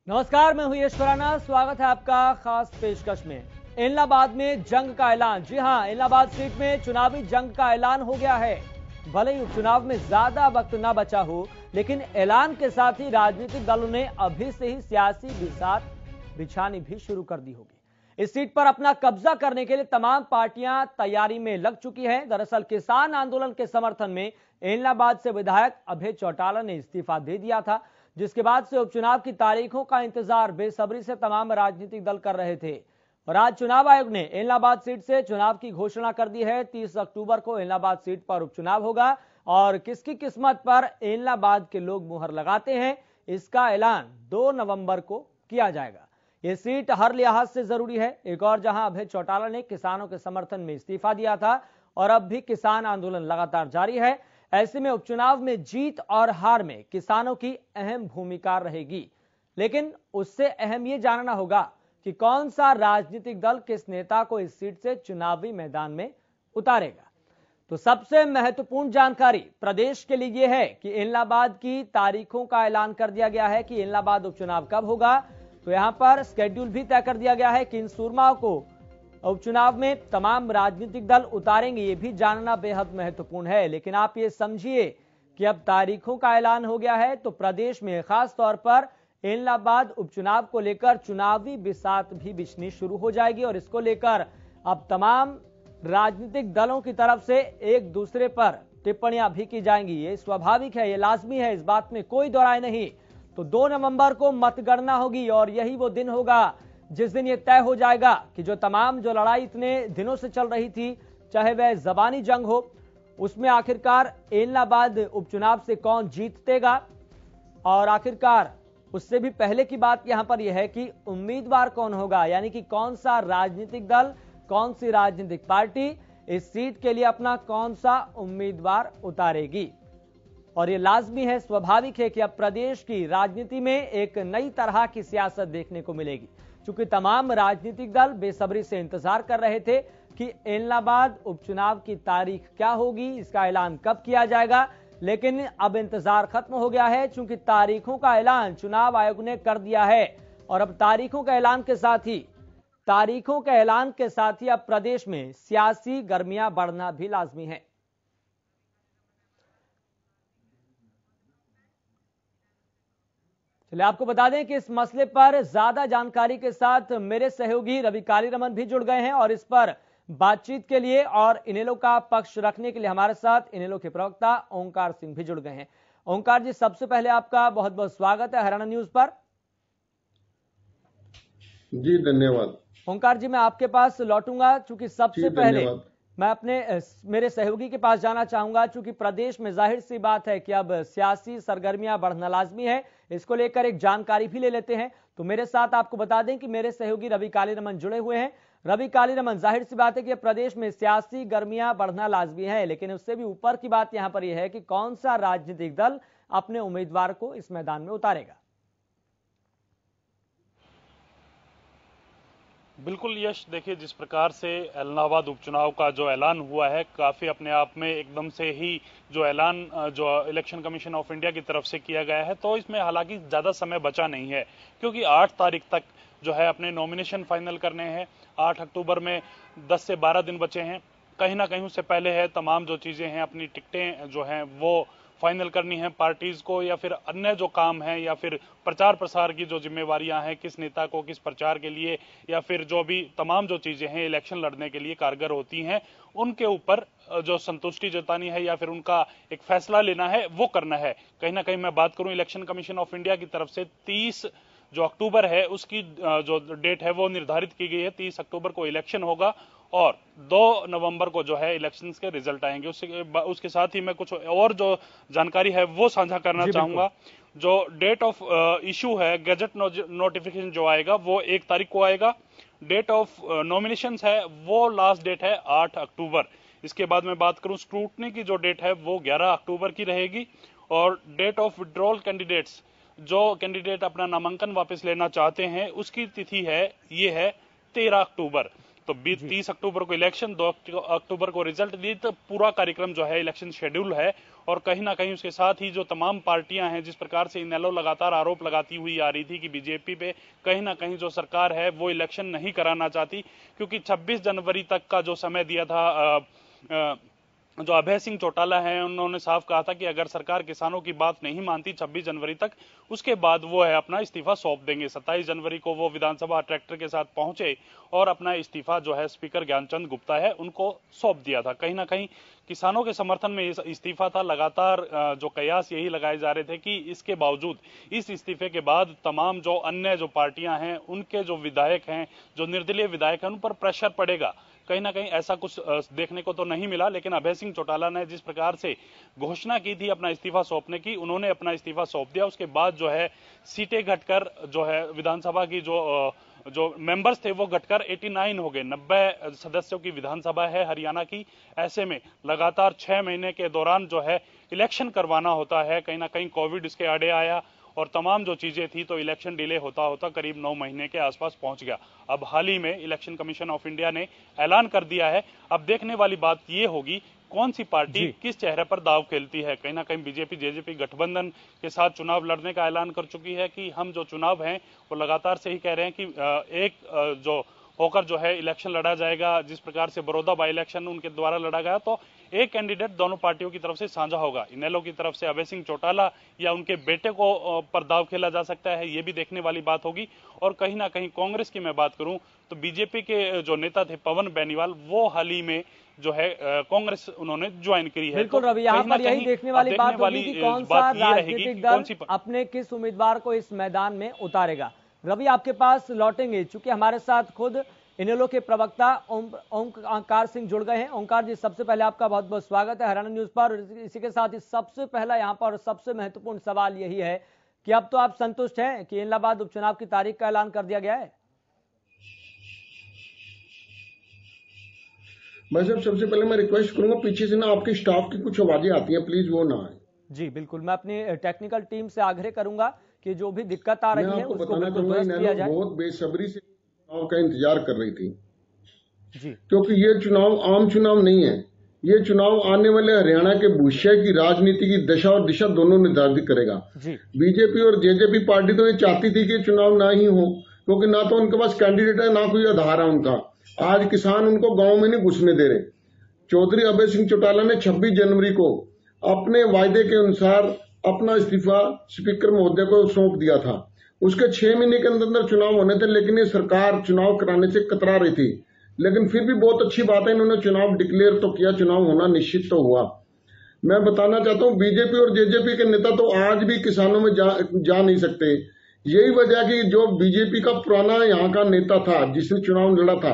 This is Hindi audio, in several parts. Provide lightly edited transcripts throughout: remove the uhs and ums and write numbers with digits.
नमस्कार, मैं हूं यश खुराना। स्वागत है आपका खास पेशकश में। इलाहाबाद में जंग का ऐलान। जी हां, इलाहाबाद सीट में चुनावी जंग का ऐलान हो गया है। भले ही उपचुनाव में ज्यादा वक्त ना बचा हो, लेकिन ऐलान के साथ ही राजनीतिक दलों ने अभी से ही सियासी बिसात बिछानी भी शुरू कर दी होगी। इस सीट पर अपना कब्जा करने के लिए तमाम पार्टियां तैयारी में लग चुकी हैं। दरअसल किसान आंदोलन के समर्थन में इलाहाबाद से विधायक अभय चौटाला ने इस्तीफा दे दिया था, जिसके बाद से उपचुनाव की तारीखों का इंतजार बेसब्री से तमाम राजनीतिक दल कर रहे थे। और आज चुनाव आयोग ने इलाहाबाद सीट से चुनाव की घोषणा कर दी है। 30 अक्टूबर को इलाहाबाद सीट पर उपचुनाव होगा और किसकी किस्मत पर इलाहाबाद के लोग मुहर लगाते हैं, इसका ऐलान 2 नवंबर को किया जाएगा। यह सीट हर लिहाज से जरूरी है। एक और जहां अभय चौटाला ने किसानों के समर्थन में इस्तीफा दिया था और अब भी किसान आंदोलन लगातार जारी है। ऐसे में उपचुनाव में जीत और हार में किसानों की अहम भूमिका रहेगी। लेकिन उससे अहम यह जानना होगा कि कौन सा राजनीतिक दल किस नेता को इस सीट से चुनावी मैदान में उतारेगा। तो सबसे महत्वपूर्ण जानकारी प्रदेश के लिए यह है कि इलाहाबाद की तारीखों का ऐलान कर दिया गया है कि इलाहाबाद उपचुनाव कब होगा। तो यहां पर स्केड्यूल भी तय कर दिया गया है कि इन सूरमाओं को उपचुनाव में तमाम राजनीतिक दल उतारेंगे। ये भी जानना बेहद महत्वपूर्ण है। लेकिन आप ये समझिए कि अब तारीखों का ऐलान हो गया है तो प्रदेश में खास तौर पर इलाहाबाद उपचुनाव को लेकर चुनावी बिसात भी बिछनी शुरू हो जाएगी और इसको लेकर अब तमाम राजनीतिक दलों की तरफ से एक दूसरे पर टिप्पणियां भी की जाएंगी। ये स्वाभाविक है, ये लाजमी है, इस बात में कोई दो राय नहीं। तो 2 नवंबर को मतगणना होगी और यही वो दिन होगा जिस दिन ये तय हो जाएगा कि जो लड़ाई इतने दिनों से चल रही थी, चाहे वह जबानी जंग हो, उसमें आखिरकार इलाहाबाद उपचुनाव से कौन जीतेगा। और आखिरकार उससे भी पहले की बात यहां पर यह है कि उम्मीदवार कौन होगा, यानी कि कौन सा राजनीतिक दल, कौन सी राजनीतिक पार्टी इस सीट के लिए अपना कौन सा उम्मीदवार उतारेगी। और ये लाजमी है, स्वाभाविक है कि अब प्रदेश की राजनीति में एक नई तरह की सियासत देखने को मिलेगी। चूंकि तमाम राजनीतिक दल बेसब्री से इंतजार कर रहे थे कि इलाहाबाद उपचुनाव की तारीख क्या होगी, इसका ऐलान कब किया जाएगा। लेकिन अब इंतजार खत्म हो गया है, चूंकि तारीखों का ऐलान चुनाव आयोग ने कर दिया है। और अब तारीखों के ऐलान के साथ ही अब प्रदेश में सियासी गर्मियां बढ़ना भी लाजमी है। चलिए आपको बता दें कि इस मसले पर ज्यादा जानकारी के साथ मेरे सहयोगी रवि कालीरमन भी जुड़ गए हैं और इस पर बातचीत के लिए और इनेलो का पक्ष रखने के लिए हमारे साथ इनेलो के प्रवक्ता ओंकार सिंह भी जुड़ गए हैं। ओंकार जी, सबसे पहले आपका बहुत बहुत स्वागत है हरियाणा न्यूज पर। जी धन्यवाद। ओंकार जी, मैं आपके पास लौटूंगा। चूंकि सबसे पहले मैं मेरे सहयोगी के पास जाना चाहूंगा, चूंकि प्रदेश में जाहिर सी बात है कि अब सियासी सरगर्मियां बढ़ना लाजमी है। इसको लेकर एक जानकारी भी ले लेते हैं। तो मेरे साथ आपको बता दें कि मेरे सहयोगी रवि कालीरमन जुड़े हुए हैं। रवि कालीरमन, जाहिर सी बात है कि प्रदेश में सियासी गर्मियां बढ़ना लाजमी है, लेकिन उससे भी ऊपर की बात यहां पर यह है कि कौन सा राजनीतिक दल अपने उम्मीदवार को इस मैदान में उतारेगा। बिल्कुल यश, देखिए जिस प्रकार से इलाहाबाद उपचुनाव का जो ऐलान हुआ है, काफ़ी अपने आप में एकदम से ही जो ऐलान जो इलेक्शन कमीशन ऑफ इंडिया की तरफ से किया गया है, तो इसमें हालांकि ज़्यादा समय बचा नहीं है, क्योंकि 8 तारीख तक जो है अपने नॉमिनेशन फाइनल करने हैं। 8 अक्टूबर में 10 से 12 दिन बचे हैं। कहीं ना कहीं उससे पहले है तमाम जो चीज़ें हैं, अपनी टिकटें जो हैं वो फाइनल करनी है पार्टीज को, या फिर अन्य जो काम है, या फिर प्रचार प्रसार की जो जिम्मेवारियां हैं, किस नेता को किस प्रचार के लिए, या फिर जो भी तमाम जो चीजें हैं इलेक्शन लड़ने के लिए कारगर होती हैं, उनके ऊपर जो संतुष्टि जतानी है या फिर उनका एक फैसला लेना है, वो करना है। कहीं ना कहीं मैं बात करूं इलेक्शन कमीशन ऑफ इंडिया की तरफ से 30 जो अक्टूबर है उसकी जो डेट है वो निर्धारित की गई है। 30 अक्टूबर को इलेक्शन होगा और 2 नवंबर को जो है इलेक्शंस के रिजल्ट आएंगे। उसके साथ ही मैं कुछ और जो जानकारी है वो साझा करना चाहूंगा। जो डेट ऑफ इशू है, गजट नोटिफिकेशन जो आएगा वो 1 तारीख को आएगा। डेट ऑफ नॉमिनेशंस है वो लास्ट डेट है 8 अक्टूबर। इसके बाद मैं बात करूं स्क्रूटनी की जो डेट है वो 11 अक्टूबर की रहेगी। और डेट ऑफ विड्रॉल कैंडिडेट्स, जो कैंडिडेट अपना नामांकन वापस लेना चाहते हैं, उसकी तिथि है ये है 13 अक्टूबर। तो 30 अक्टूबर को इलेक्शन, 2 अक्टूबर को रिजल्ट दी, तो पूरा कार्यक्रम जो है इलेक्शन शेड्यूल है। और कहीं ना कहीं उसके साथ ही जो तमाम पार्टियां हैं, जिस प्रकार से इनेलो लगातार आरोप लगाती हुई आ रही थी कि बीजेपी पे कहीं ना कहीं जो सरकार है वो इलेक्शन नहीं कराना चाहती, क्योंकि 26 जनवरी तक का जो समय दिया था जो अभय सिंह चौटाला हैं, उन्होंने साफ कहा था कि अगर सरकार किसानों की बात नहीं मानती 26 जनवरी तक, उसके बाद वो है अपना इस्तीफा सौंप देंगे। 27 जनवरी को वो विधानसभा ट्रैक्टर के साथ पहुंचे और अपना इस्तीफा जो है स्पीकर ज्ञानचंद गुप्ता है उनको सौंप दिया था। कहीं ना कहीं किसानों के समर्थन में इस्तीफा था। लगातार जो कयास यही लगाए जा रहे थे कि इसके बावजूद इस इस्तीफे के बाद तमाम जो अन्य जो पार्टियां हैं, उनके जो विधायक हैं, जो निर्दलीय विधायक हैं, उन पर प्रेशर पड़ेगा। कहीं ना कहीं ऐसा कुछ देखने को तो नहीं मिला, लेकिन अभय सिंह चौटाला ने जिस प्रकार से घोषणा की थी अपना इस्तीफा सौंपने की, उन्होंने अपना इस्तीफा सौंप दिया। उसके बाद जो है सीटें घटकर जो है विधानसभा की जो मेंबर्स थे वो घटकर 89 हो गए। 90 सदस्यों की विधानसभा है हरियाणा की। ऐसे में लगातार 6 महीने के दौरान जो है इलेक्शन करवाना होता है। कहीं ना कहीं कोविड इसके आड़े आया और तमाम जो चीजें थी, तो इलेक्शन डिले होता होता करीब 9 महीने के आसपास पहुंच गया। अब हाल ही में इलेक्शन कमीशन ऑफ इंडिया ने ऐलान कर दिया है। अब देखने वाली बात यह होगी कौन सी पार्टी किस चेहरे पर दाव खेलती है। कहीं ना कहीं बीजेपी जेजेपी गठबंधन के साथ चुनाव लड़ने का ऐलान कर चुकी है कि हम जो चुनाव हैं वो लगातार से ही कह रहे हैं कि एक जो होकर जो है इलेक्शन लड़ा जाएगा। जिस प्रकार से बड़ौदा बाई इलेक्शन उनके द्वारा लड़ा गया, तो एक कैंडिडेट दोनों पार्टियों की तरफ से साझा होगा। इनेलो की तरफ से अभय सिंह चौटाला या उनके बेटे को पर दाव खेला जा सकता है, ये भी देखने वाली बात होगी। और कहीं ना कहीं कांग्रेस की मैं बात करूं तो बीजेपी के जो नेता थे पवन बेनीवाल, वो हाल ही में जो है कांग्रेस उन्होंने ज्वाइन करी है। बिल्कुल रवि, यहाँ पर यही देखने वाली बात होगी कि कौन सा राजनीतिक दल अपने किस उम्मीदवार को इस मैदान में उतारेगा। रवि, आपके पास लौटेंगे, चूंकि हमारे साथ खुद इनेलो के प्रवक्ता ओंकार सिंह जुड़ गए हैं। ओंकार जी, सबसे पहले आपका बहुत बहुत स्वागत है हरियाणा न्यूज पर। इसी के साथ ही सबसे पहला यहाँ पर सबसे महत्वपूर्ण सवाल यही है कि अब तो आप संतुष्ट हैं कि इलाहाबाद उपचुनाव की तारीख का ऐलान कर दिया गया है? मैं सबसे पहले मैं रिक्वेस्ट करूंगा, पीछे से ना आपके स्टाफ की कुछ आवाजें आती हैं, प्लीज वो ना आए। जी बिल्कुल, मैं अपनी टेक्निकल टीम से आग्रह करूंगा कि जो भी दिक्कत आ रही है उसको दुरुस्त किया जाए। बहुत बेसब्री से चुनाव का इंतजार कर रही थी जी, क्योंकि ये चुनाव आम चुनाव नहीं है। ये चुनाव आने वाले हरियाणा के भविष्य की राजनीति की दशा और दिशा दोनों निर्धारित करेगा। बीजेपी और जेजेपी पार्टी तो ये चाहती थी कि चुनाव ना ही हो, क्योंकि ना तो उनके पास कैंडिडेट है, ना कोई आधार है उनका। आज किसान उनको गांव में नहीं घुसने दे रहे। चौधरी अभय सिंह चौटाला ने 26 जनवरी को अपने वायदे के अनुसार अपना इस्तीफा स्पीकर महोदय को सौंप दिया था। उसके 6 महीने के अंदर चुनाव होने थे, लेकिन ये सरकार चुनाव कराने से कतरा रही थी। लेकिन फिर भी बहुत अच्छी बात है, इन्होंने चुनाव डिक्लेयर तो किया, चुनाव होना निश्चित तो हुआ। मैं बताना चाहता हूं, बीजेपी और जेजेपी के नेता तो आज भी किसानों में जा नहीं सकते। यही वजह कि जो बीजेपी का पुराना यहाँ का नेता था जिसने चुनाव लड़ा था,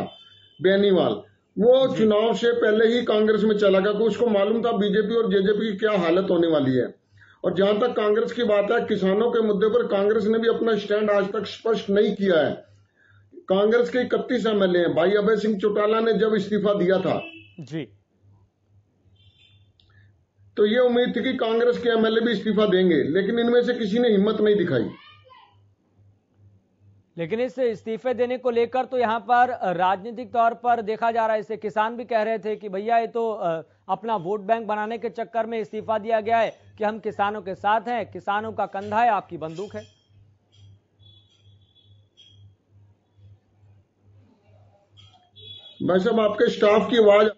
बेनीवाल, वो चुनाव से पहले ही कांग्रेस में चला गया, क्योंकि उसको मालूम था बीजेपी और जेजेपी की क्या हालत होने वाली है। और जहां तक कांग्रेस की बात है, किसानों के मुद्दे पर कांग्रेस ने भी अपना स्टैंड आज तक स्पष्ट नहीं किया है। कांग्रेस के 31 एमएलए हैं। भाई अभय सिंह चौटाला ने जब इस्तीफा दिया था जी, तो ये उम्मीद थी कि कांग्रेस के एमएलए भी इस्तीफा देंगे, लेकिन इनमें से किसी ने हिम्मत नहीं दिखाई। लेकिन इस इस्तीफे देने को लेकर तो यहाँ पर राजनीतिक तौर पर देखा जा रहा है, इसे किसान भी कह रहे थे कि भैया ये तो अपना वोट बैंक बनाने के चक्कर में इस्तीफा दिया गया है कि हम किसानों के साथ हैं, किसानों का कंधा है, आपकी बंदूक है। भाई साहब, आपके स्टाफ की आवाज।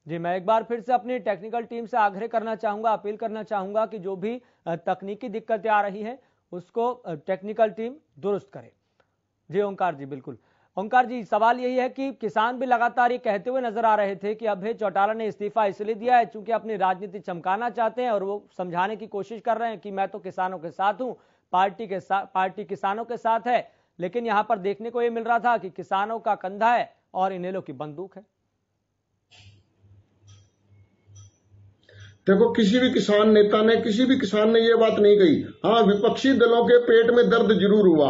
जी, मैं एक बार फिर से अपनी टेक्निकल टीम से आग्रह करना चाहूंगा, अपील करना चाहूंगा कि जो भी तकनीकी दिक्कतें आ रही हैं उसको टेक्निकल टीम दुरुस्त करे। जी ओंकार जी, बिल्कुल। ओंकार जी, सवाल यही है कि किसान भी लगातार ये कहते हुए नजर आ रहे थे कि अभय चौटाला ने इस्तीफा इसलिए दिया है चूंकि अपनी राजनीति चमकाना चाहते हैं, और वो समझाने की कोशिश कर रहे हैं कि मैं तो किसानों के साथ हूं, पार्टी किसानों के साथ है। लेकिन यहां पर देखने को ये मिल रहा था कि किसानों का कंधा है और इनेलो की बंदूक है। देखो, किसी भी किसान नेता ने, किसी भी किसान ने यह बात नहीं कही। हाँ, विपक्षी दलों के पेट में दर्द जरूर हुआ।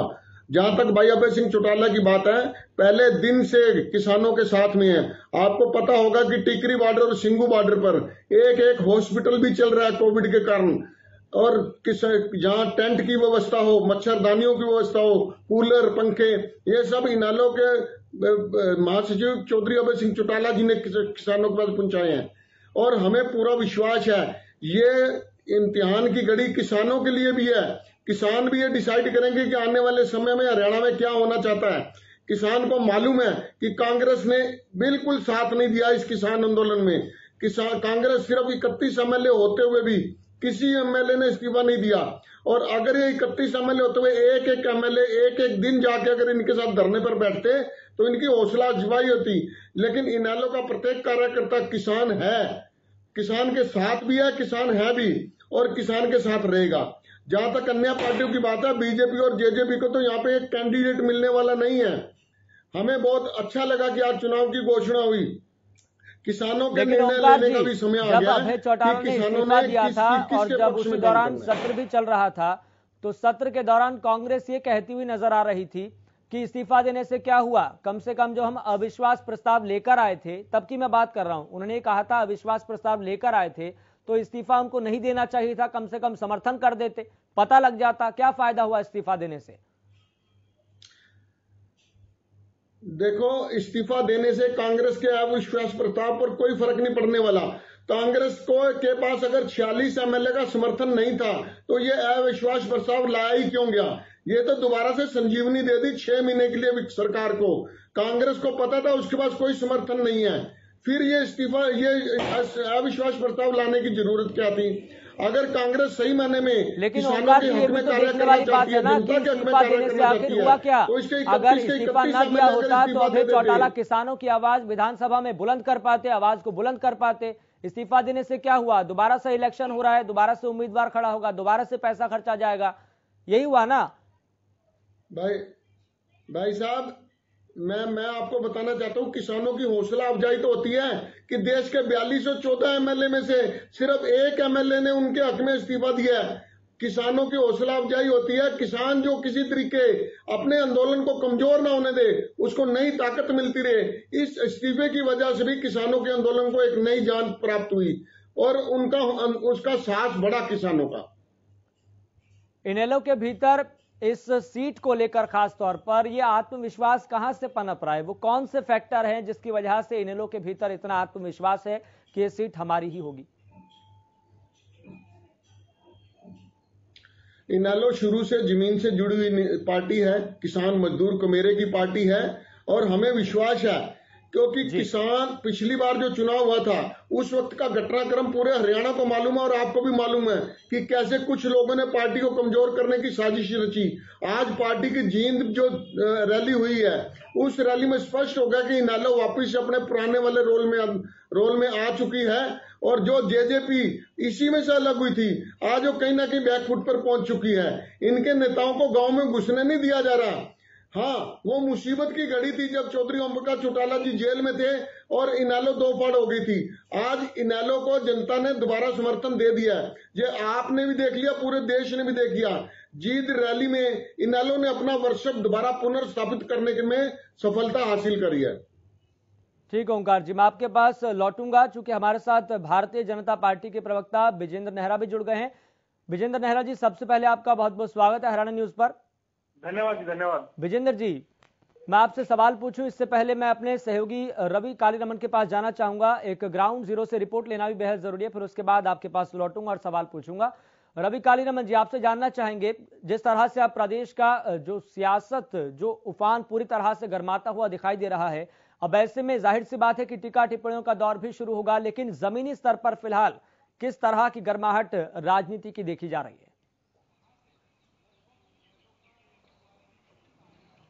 जहां तक भाई अभय सिंह चौटाला की बात है, पहले दिन से किसानों के साथ में है। आपको पता होगा कि टिकरी बॉर्डर और सिंगू बॉर्डर पर एक एक हॉस्पिटल भी चल रहा है कोविड के कारण। और जहां टेंट की व्यवस्था हो, मच्छरदानियों की व्यवस्था हो, कूलर, पंखे, ये सब इनेलो के महासचिव चौधरी अभय सिंह चौटाला जी ने किसानों के पास पहुंचाए हैं। और हमें पूरा विश्वास है ये इम्तिहान की घड़ी किसानों के लिए भी है। किसान भी ये डिसाइड करेंगे कि आने वाले समय में हरियाणा में क्या होना चाहता है। किसान को मालूम है कि कांग्रेस ने बिल्कुल साथ नहीं दिया इस किसान आंदोलन में। कांग्रेस सिर्फ 31 एमएलए होते हुए भी किसी एमएलए ने इस्तीफा नहीं दिया। और अगर ये 31 एमएलए होते हुए एक एक एमएलए एक एक दिन जाके अगर इनके साथ धरने पर बैठते तो इनकी हौसला अफजाई होती। लेकिन इनेलो का प्रत्येक कार्यकर्ता किसान है, किसान के साथ भी है, किसान है भी और किसान के साथ रहेगा। जहां तक अन्य पार्टियों की बात है, बीजेपी और जेजेपी को तो यहाँ पे एक कैंडिडेट मिलने वाला नहीं है। हमें बहुत अच्छा लगा कि आज चुनाव की घोषणा हुई। किसानों के निर्णय लेने का भी समय आ गया अभय चौटाला ने इस्तीफा दिया था और जब उसी दौरान सत्र भी चल रहा था तो सत्र के दौरान कांग्रेस ये कहती हुई नजर आ रही थी कि इस्तीफा देने से क्या हुआ, कम से कम जो हम अविश्वास प्रस्ताव लेकर आए थे, तब की मैं बात कर रहा हूं, उन्होंने कहा था अविश्वास प्रस्ताव लेकर आए थे तो इस्तीफा उनको नहीं देना चाहिए था, कम से कम समर्थन कर देते, पता लग जाता। क्या फायदा हुआ इस्तीफा देने से? देखो, इस्तीफा देने से कांग्रेस के अविश्वास प्रस्ताव पर कोई फर्क नहीं पड़ने वाला। कांग्रेस के पास अगर 46 एमएलए का समर्थन नहीं था तो ये अविश्वास प्रस्ताव लाया ही क्यों गया? ये तो दोबारा से संजीवनी दे दी 6 महीने के लिए सरकार को। कांग्रेस को पता था उसके पास कोई समर्थन नहीं है, फिर ये इस्तीफा, ये अविश्वास प्रस्ताव लाने की जरूरत क्या थी? अगर कांग्रेस सही मायने में लेकिन किसानों के हक में कार्य करना चाहती है, जनता के हक में कार्य करना चाहती है, हुआ क्या? तो इसके अगर इस्तीफा न दिया होता तो अभय चौटाला देते। किसानों की आवाज विधानसभा में बुलंद कर पाते, आवाज को बुलंद कर पाते। इस्तीफा देने से क्या हुआ? दोबारा से इलेक्शन हो रहा है, दोबारा से उम्मीदवार खड़ा होगा, दोबारा से पैसा खर्चा जाएगा, यही हुआ ना? भाई साहब, मैं आपको बताना चाहता हूं, किसानों की हौसला अफजाई तो होती है कि देश के 4214 एमएलए में से सिर्फ एक एमएलए ने उनके हक में इस्तीफा दिया है। किसानों की हौसला अफजाई होती है। किसान जो किसी तरीके अपने आंदोलन को कमजोर ना होने दे, उसको नई ताकत मिलती रहे। इस इस्तीफे की वजह से भी किसानों के आंदोलन को एक नई जान प्राप्त हुई और उसका साहस बढ़ा किसानों का। इनेलो के भीतर इस सीट को लेकर खास तौर पर यह आत्मविश्वास कहां से पनप रहा है? वो कौन से फैक्टर हैं जिसकी वजह से इनेलो के भीतर इतना आत्मविश्वास है कि यह सीट हमारी ही होगी? इनेलो शुरू से जमीन से जुड़ी हुई पार्टी है, किसान मजदूर कमेरे की पार्टी है और हमें विश्वास है क्योंकि किसान, पिछली बार जो चुनाव हुआ था उस वक्त का घटनाक्रम पूरे हरियाणा को मालूम है और आपको भी मालूम है कि कैसे कुछ लोगों ने पार्टी को कमजोर करने की साजिश रची। आज पार्टी की जींद जो रैली हुई है उस रैली में स्पष्ट हो गया कि इनेलो वापिस अपने पुराने वाले रोल में आ चुकी है और जो जेजेपी इसी में से अलग हुई थी, आज वो कहीं ना कहीं बैकफुट पर पहुंच चुकी है। इनके नेताओं को गांव में घुसने नहीं दिया जा रहा। हाँ, वो मुसीबत की घड़ी थी जब चौधरी ओम प्रकाश चौटाला जी जेल में थे और इनेलो दो फाड़ हो गई थी। आज इनेलो को जनता ने दोबारा समर्थन दे दिया है। ये आपने भी देख लिया, पूरे देश ने भी देख लिया। जींद रैली में इनेलो ने अपना वर्चस्व दोबारा पुनर्स्थापित करने में सफलता हासिल करी है। ठीक है ओंकार जी, मैं आपके पास लौटूंगा। चूंकि हमारे साथ भारतीय जनता पार्टी के प्रवक्ता विजेंद्र नेहरा भी जुड़ गए हैं। विजेंद्र नेहरा जी, सबसे पहले आपका बहुत बहुत स्वागत है हरियाणा न्यूज पर। धन्यवाद जी, धन्यवाद। विजेंद्र जी, मैं आपसे सवाल पूछूं इससे पहले मैं अपने सहयोगी रवि कालीरमन के पास जाना चाहूंगा। एक ग्राउंड जीरो से रिपोर्ट लेना भी बेहद जरूरी है, फिर उसके बाद आपके पास लौटूंगा और सवाल पूछूंगा। रवि कालीरमन जी, आपसे जानना चाहेंगे, जिस तरह से आप प्रदेश का जो सियासत जो उफान पूरी तरह से गर्माता हुआ दिखाई दे रहा है, अब ऐसे में जाहिर सी बात है कि टीका टिप्पणियों का दौर भी शुरू होगा, लेकिन जमीनी स्तर पर फिलहाल किस तरह की गर्माहट राजनीति की देखी जा रही है?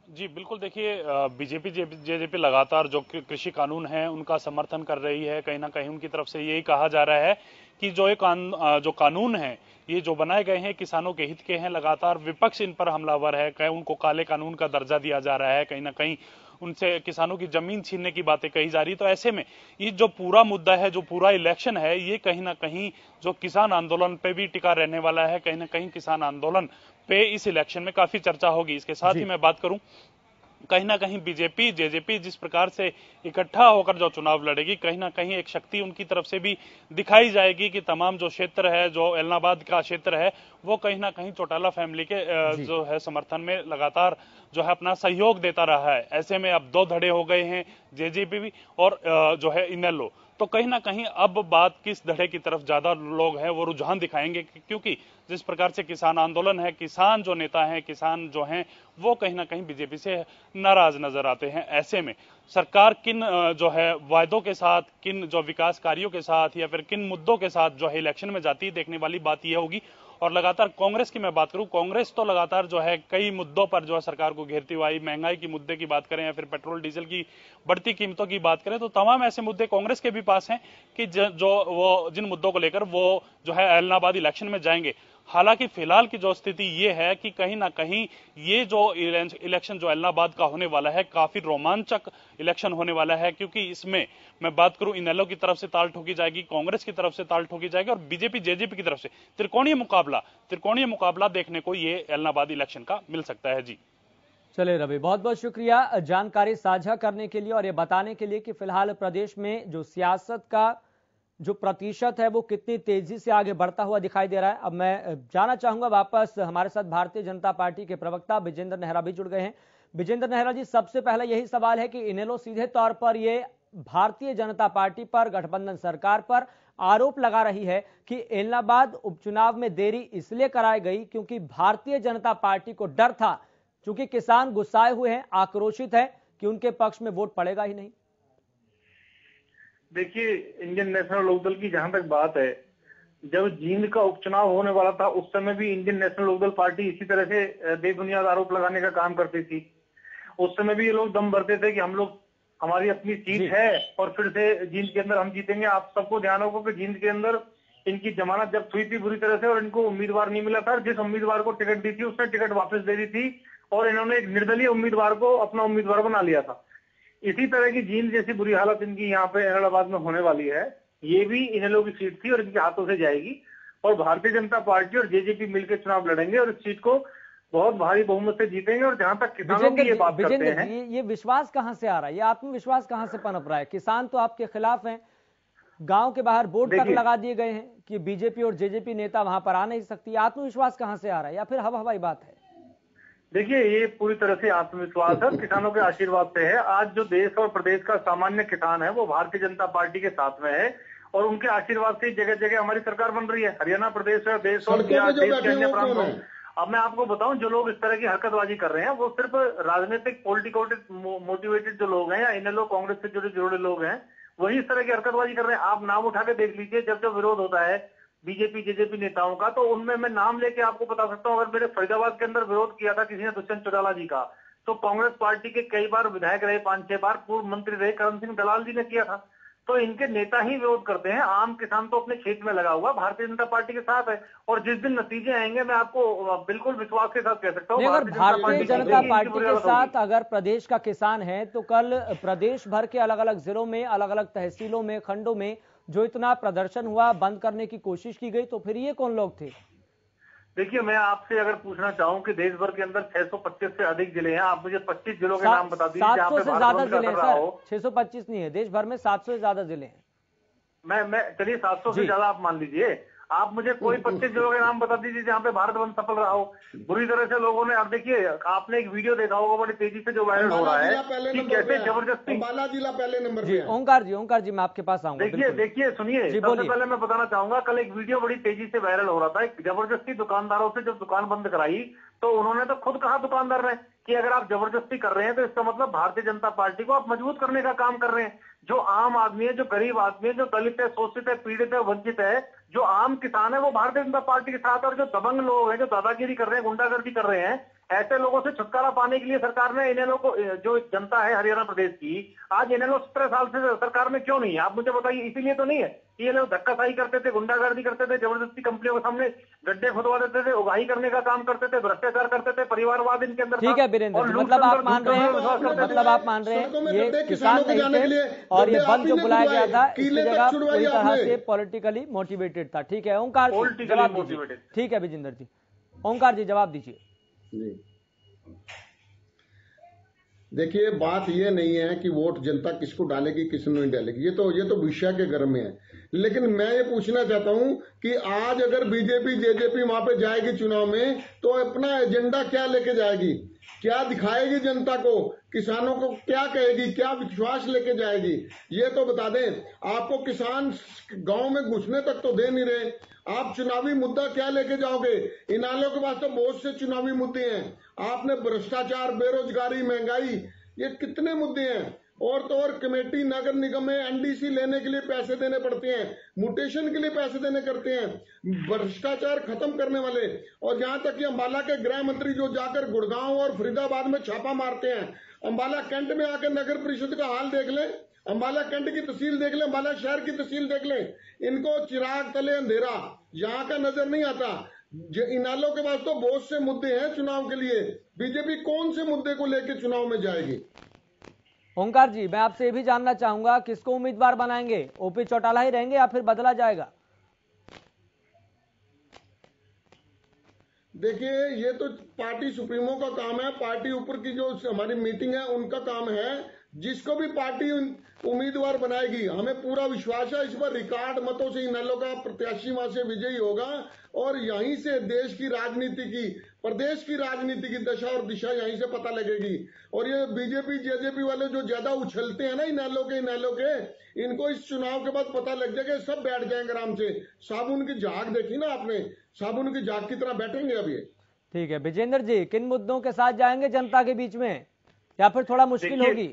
जी बिल्कुल, देखिए बीजेपी जेजेपी लगातार जो कृषि कानून है उनका समर्थन कर रही है। कहीं ना कहीं उनकी तरफ से यही कहा जा रहा है कि जो कानून है ये जो बनाए गए हैं किसानों के हित के हैं। लगातार विपक्ष इन पर हमलावर है, कहीं उनको काले कानून का दर्जा दिया जा रहा है, कहीं ना कहीं उनसे किसानों की जमीन छीनने की बातें कही जा रही। तो ऐसे में ये जो पूरा मुद्दा है, जो पूरा इलेक्शन है, ये कहीं ना कहीं जो किसान आंदोलन पे भी टिका रहने वाला है। कहीं ना कहीं किसान आंदोलन पे इस इलेक्शन में काफी चर्चा होगी। इसके साथ ही मैं बात करूं कहीं ना कहीं बीजेपी जेजेपी जिस प्रकार से इकट्ठा होकर जो चुनाव लड़ेगी, कहीं ना कहीं एक शक्ति उनकी तरफ से भी दिखाई जाएगी कि तमाम जो क्षेत्र है, जो एलनाबाद का क्षेत्र है, वो कहीं ना कहीं चौटाला फैमिली के जो है समर्थन में लगातार जो है अपना सहयोग देता रहा है। ऐसे में अब दो धड़े हो गए हैं, जेजेपी भी और जो है इनेलो। तो कहीं ना कहीं अब बात किस धड़े की तरफ ज्यादा लोग हैं वो रुझान दिखाएंगे, क्योंकि जिस प्रकार से किसान आंदोलन है, किसान जो नेता हैं, किसान जो हैं, वो कहीं ना कहीं बीजेपी से नाराज नजर आते हैं। ऐसे में सरकार किन जो है वायदों के साथ, किन जो विकास कार्यों के साथ या फिर किन मुद्दों के साथ जो है इलेक्शन में जाती है, देखने वाली बात यह होगी। और लगातार कांग्रेस की मैं बात करूं, कांग्रेस तो लगातार जो है कई मुद्दों पर जो है सरकार को घेरती हुई आई, महंगाई की मुद्दे की बात करें या फिर पेट्रोल डीजल की बढ़ती कीमतों की बात करें, तो तमाम ऐसे मुद्दे कांग्रेस के भी पास हैं कि जो वो जिन मुद्दों को लेकर वो जो है एलनाबाद इलेक्शन में जाएंगे। हालांकि फिलहाल की जो स्थिति ये है कि कहीं ना कहीं ये जो इलेक्शन जो एलनाबाद का होने वाला है, काफी रोमांचक इलेक्शन होने वाला है, क्योंकि इसमें मैं बात करूं इनेलो की तरफ से ताल ठोकी जाएगी, कांग्रेस की तरफ से ताल ठोकी जाएगी और बीजेपी जेजेपी की तरफ से त्रिकोणीय मुकाबला देखने को ये एलनाबाद इलेक्शन का मिल सकता है। जी चले रवि, बहुत बहुत शुक्रिया जानकारी साझा करने के लिए और ये बताने के लिए कि फिलहाल प्रदेश में जो सियासत का जो प्रतिशत है वो कितनी तेजी से आगे बढ़ता हुआ दिखाई दे रहा है। अब मैं जाना चाहूंगा वापस, हमारे साथ भारतीय जनता पार्टी के प्रवक्ता विजेंद्र नेहरा भी जुड़ गए हैं। विजेंद्र नेहरा जी, सबसे पहले यही सवाल है कि इनेलो सीधे तौर पर ये भारतीय जनता पार्टी पर, गठबंधन सरकार पर आरोप लगा रही है कि इलाहाबाद उपचुनाव में देरी इसलिए कराई गई क्योंकि भारतीय जनता पार्टी को डर था, चूंकि किसान गुस्साए हुए हैं, आक्रोशित है कि उनके पक्ष में वोट पड़ेगा ही नहीं। देखिए, इंडियन नेशनल लोकदल की जहां तक बात है, जब जींद का उपचुनाव होने वाला था उस समय भी इंडियन नेशनल लोकदल पार्टी इसी तरह से बेबुनियाद आरोप लगाने का काम करती थी। उस समय भी ये लोग दम भरते थे कि हम लोग, हमारी अपनी सीट है और फिर से जींद के अंदर हम जीतेंगे। आप सबको ध्यान होगा कि जींद के अंदर इनकी जमानत जब्त हुई थी बुरी तरह से और इनको उम्मीदवार नहीं मिला था। जिस उम्मीदवार को टिकट दी थी उसने टिकट वापस दे दी थी और इन्होंने एक निर्दलीय उम्मीदवार को अपना उम्मीदवार बना लिया था। इसी तरह की जींद जैसी बुरी हालत इनकी यहाँ पे इलाहाबाद में होने वाली है। ये भी इनेलो की सीट थी और इनके हाथों से जाएगी और भारतीय जनता पार्टी और जेजेपी मिलकर चुनाव लड़ेंगे और इस सीट को बहुत भारी बहुमत से जीतेंगे। और जहां तक किसानों की ये बात करते हैं, ये विश्वास कहां से आ रहा है, ये आत्मविश्वास कहां से पनप रहा है? किसान तो आपके खिलाफ हैं, गांव के बाहर बोर्ड तक लगा दिए गए हैं कि बीजेपी और जेजेपी नेता वहां पर आ नहीं सकती। आत्मविश्वास कहां से आ रहा है या फिर हवाई बात है? देखिए, ये पूरी तरह से आत्मविश्वास है, किसानों के आशीर्वाद से है। आज जो देश और प्रदेश का सामान्य किसान है वो भारतीय जनता पार्टी के साथ में है और उनके आशीर्वाद से जगह जगह हमारी सरकार बन रही है। हरियाणा प्रदेश है, देश और देश के अन्य प्रांतों। अब मैं आपको बताऊं, जो लोग इस तरह की हरकतबाजी कर रहे हैं वो सिर्फ राजनीतिक पॉलिटिकल मोटिवेटेड जो लोग हैं या इनेलो कांग्रेस से जुड़े लोग हैं, वही इस तरह की हरकतबाजी कर रहे हैं। आप नाम उठा के देख लीजिए, जब जब विरोध होता है बीजेपी जेजेपी नेताओं का, तो उनमें मैं नाम लेके आपको बता सकता हूँ। अगर मेरे फरीदाबाद के अंदर विरोध किया था किसी ने दुष्यंत चौटाला जी का, तो कांग्रेस पार्टी के कई बार विधायक रहे, 5-6 बार पूर्व मंत्री रहे करण सिंह दलाल जी ने किया था। तो इनके नेता ही विरोध करते हैं। आम किसान तो अपने खेत में लगा हुआ भारतीय जनता पार्टी के साथ है और जिस दिन नतीजे आएंगे मैं आपको बिल्कुल विश्वास के साथ कह सकता हूँ, अगर भारतीय जनता पार्टी के साथ अगर प्रदेश का किसान है तो कल प्रदेश भर के अलग अलग जिलों में, अलग अलग तहसीलों में, खंडों में जो इतना प्रदर्शन हुआ, बंद करने की कोशिश की गई, तो फिर ये कौन लोग थे? देखिए, मैं आपसे अगर पूछना चाहूं कि देश भर के अंदर 625 से अधिक जिले हैं, आप मुझे 25 जिलों के नाम बता दीजिए जहां पे ज्यादा जिले हैं सर। 625 नहीं है, देश भर में 700 से ज्यादा जिले हैं। मैं चलिए 700 से ज्यादा आप मान लीजिए। आप मुझे कोई 25 जिलों के नाम बता दीजिए जहां पे भारत बंद सफल रहा हो। बुरी तरह से लोगों ने, अब देखिए आपने एक वीडियो देखा होगा बड़ी तेजी से जो वायरल हो रहा है कि कैसे जबरदस्ती। अंबाला जिला पहले नंबर पे। ओंकार जी मैं आपके पास आऊंगा। देखिए सुनिए, सबसे पहले मैं बताना चाहूंगा, कल एक वीडियो बड़ी तेजी से वायरल हो रहा था। जबरदस्ती दुकानदारों से जब दुकान बंद कराई तो उन्होंने तो खुद कहा दुकानदार ने कि अगर आप जबरदस्ती कर रहे हैं तो इसका मतलब भारतीय जनता पार्टी को आप मजबूत करने का काम कर रहे हैं। जो आम आदमी है, जो गरीब आदमी है, जो दलित है, शोषित है, पीड़ित है, वंचित है, जो आम किसान है, वो भारतीय जनता पार्टी के साथ। और जो दबंग लोग हैं, जो दादागिरी कर रहे हैं, गुंडागर्दी कर रहे हैं, ऐसे लोगों से छुटकारा पाने के लिए सरकार ने इनेलो को, जो जनता है हरियाणा प्रदेश की, आज इनेलो 17 साल से सरकार में क्यों नहीं है आप मुझे बताइए? इसीलिए तो नहीं है कि ये लोग धक्काशाही करते थे, गुंडागर्दी करते थे, जबरदस्ती कंपनियों के सामने गड्ढे खुदवा देते थे, उगाही करने का काम करते थे, भ्रष्टाचार करते थे, परिवारवाद इनके अंदर। ठीक है वीरेंद्र, मतलब आप मान रहे हैं ये किसान नहीं थे और ये बंद जो बुलाया गया था इसकी जगह पूरी तरह से पॉलिटिकली मोटिवेटेड था। ठीक है ओंकार जी जवाब दीजिए। ठीक है विजेंद्र जी, ओंकार जी जवाब दीजिए। देखिए, बात ये नहीं है कि वोट जनता किसको डालेगी किसको नहीं डालेगी, ये तो विषय के घर में है। लेकिन मैं ये पूछना चाहता हूं कि आज अगर बीजेपी जेजेपी वहां पे जाएगी चुनाव में, तो अपना एजेंडा क्या लेके जाएगी, क्या दिखाएगी जनता को, किसानों को क्या कहेगी, क्या विश्वास लेके जाएगी, ये तो बता दें। आपको किसान गांव में घुसने तक तो दे नहीं रहे, आप चुनावी मुद्दा क्या लेके जाओगे? इनालों के पास तो बहुत से चुनावी मुद्दे हैं। आपने भ्रष्टाचार, बेरोजगारी, महंगाई, ये कितने मुद्दे हैं। और तो और कमेटी नगर निगम में एनडीसी लेने के लिए पैसे देने पड़ते हैं, म्यूटेशन के लिए पैसे देने करते हैं, भ्रष्टाचार खत्म करने वाले। और यहां तक कि अंबाला के गृह मंत्री जो जाकर गुड़गांव और फरीदाबाद में छापा मारते हैं, अंबाला कैंट में आकर नगर परिषद का हाल देख ले, अंबाला कैंट की तहसील देख ले, अंबाला शहर की तहसील देख ले। इनको चिराग तले अंधेरा, यहाँ का नजर नहीं आता। इनालों के पास तो बहुत से मुद्दे हैं चुनाव के लिए, बीजेपी कौन से मुद्दे को लेकर चुनाव में जाएगी? ओंकार जी, मैं आपसे ये भी जानना चाहूंगा, किसको उम्मीदवार बनाएंगे? ओपी चौटाला ही रहेंगे या फिर बदला जाएगा? देखिए, ये तो पार्टी सुप्रीमो का काम है, पार्टी ऊपर की जो हमारी मीटिंग है उनका काम है। जिसको भी पार्टी उम्मीदवार बनाएगी, हमें पूरा विश्वास है इस पर रिकॉर्ड मतों से इनालों का प्रत्याशी वहां से विजयी होगा। और यहीं से देश की राजनीति की, प्रदेश की राजनीति की दशा और दिशा यहीं से पता लगेगी। और ये बीजेपी जेजेपी वाले जो ज्यादा उछलते हैं ना इनालों के, इनको इस चुनाव के बाद पता लग जाएगा, सब बैठ जाएंगे आराम से। साबुन की झाग देखी ना आपने, साबुन की झाग की तरह बैठेंगे अब ये। ठीक है विजेंद्र जी, किन मुद्दों के साथ जाएंगे जनता के बीच में, या फिर थोड़ा मुश्किल होगी?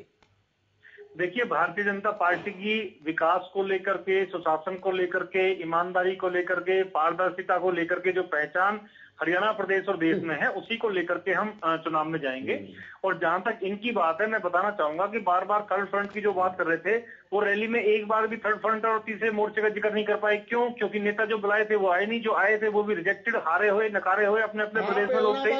देखिए, भारतीय जनता पार्टी की विकास को लेकर के, सुशासन को लेकर के, ईमानदारी को लेकर के, पारदर्शिता को लेकर के जो पहचान हरियाणा प्रदेश और देश में है, उसी को लेकर के हम चुनाव में जाएंगे। और जहां तक इनकी बात है, मैं बताना चाहूंगा कि बार बार थर्ड फ्रंट की जो बात कर रहे थे, वो रैली में एक बार भी थर्ड फ्रंट और तीसरे मोर्चे का जिक्र नहीं कर पाए। क्यों? क्योंकि नेता जो बुलाए थे वो आए नहीं, जो आए थे वो भी रिजेक्टेड, हारे हुए, नकारे हुए अपने अपने प्रदेश में लोग थे।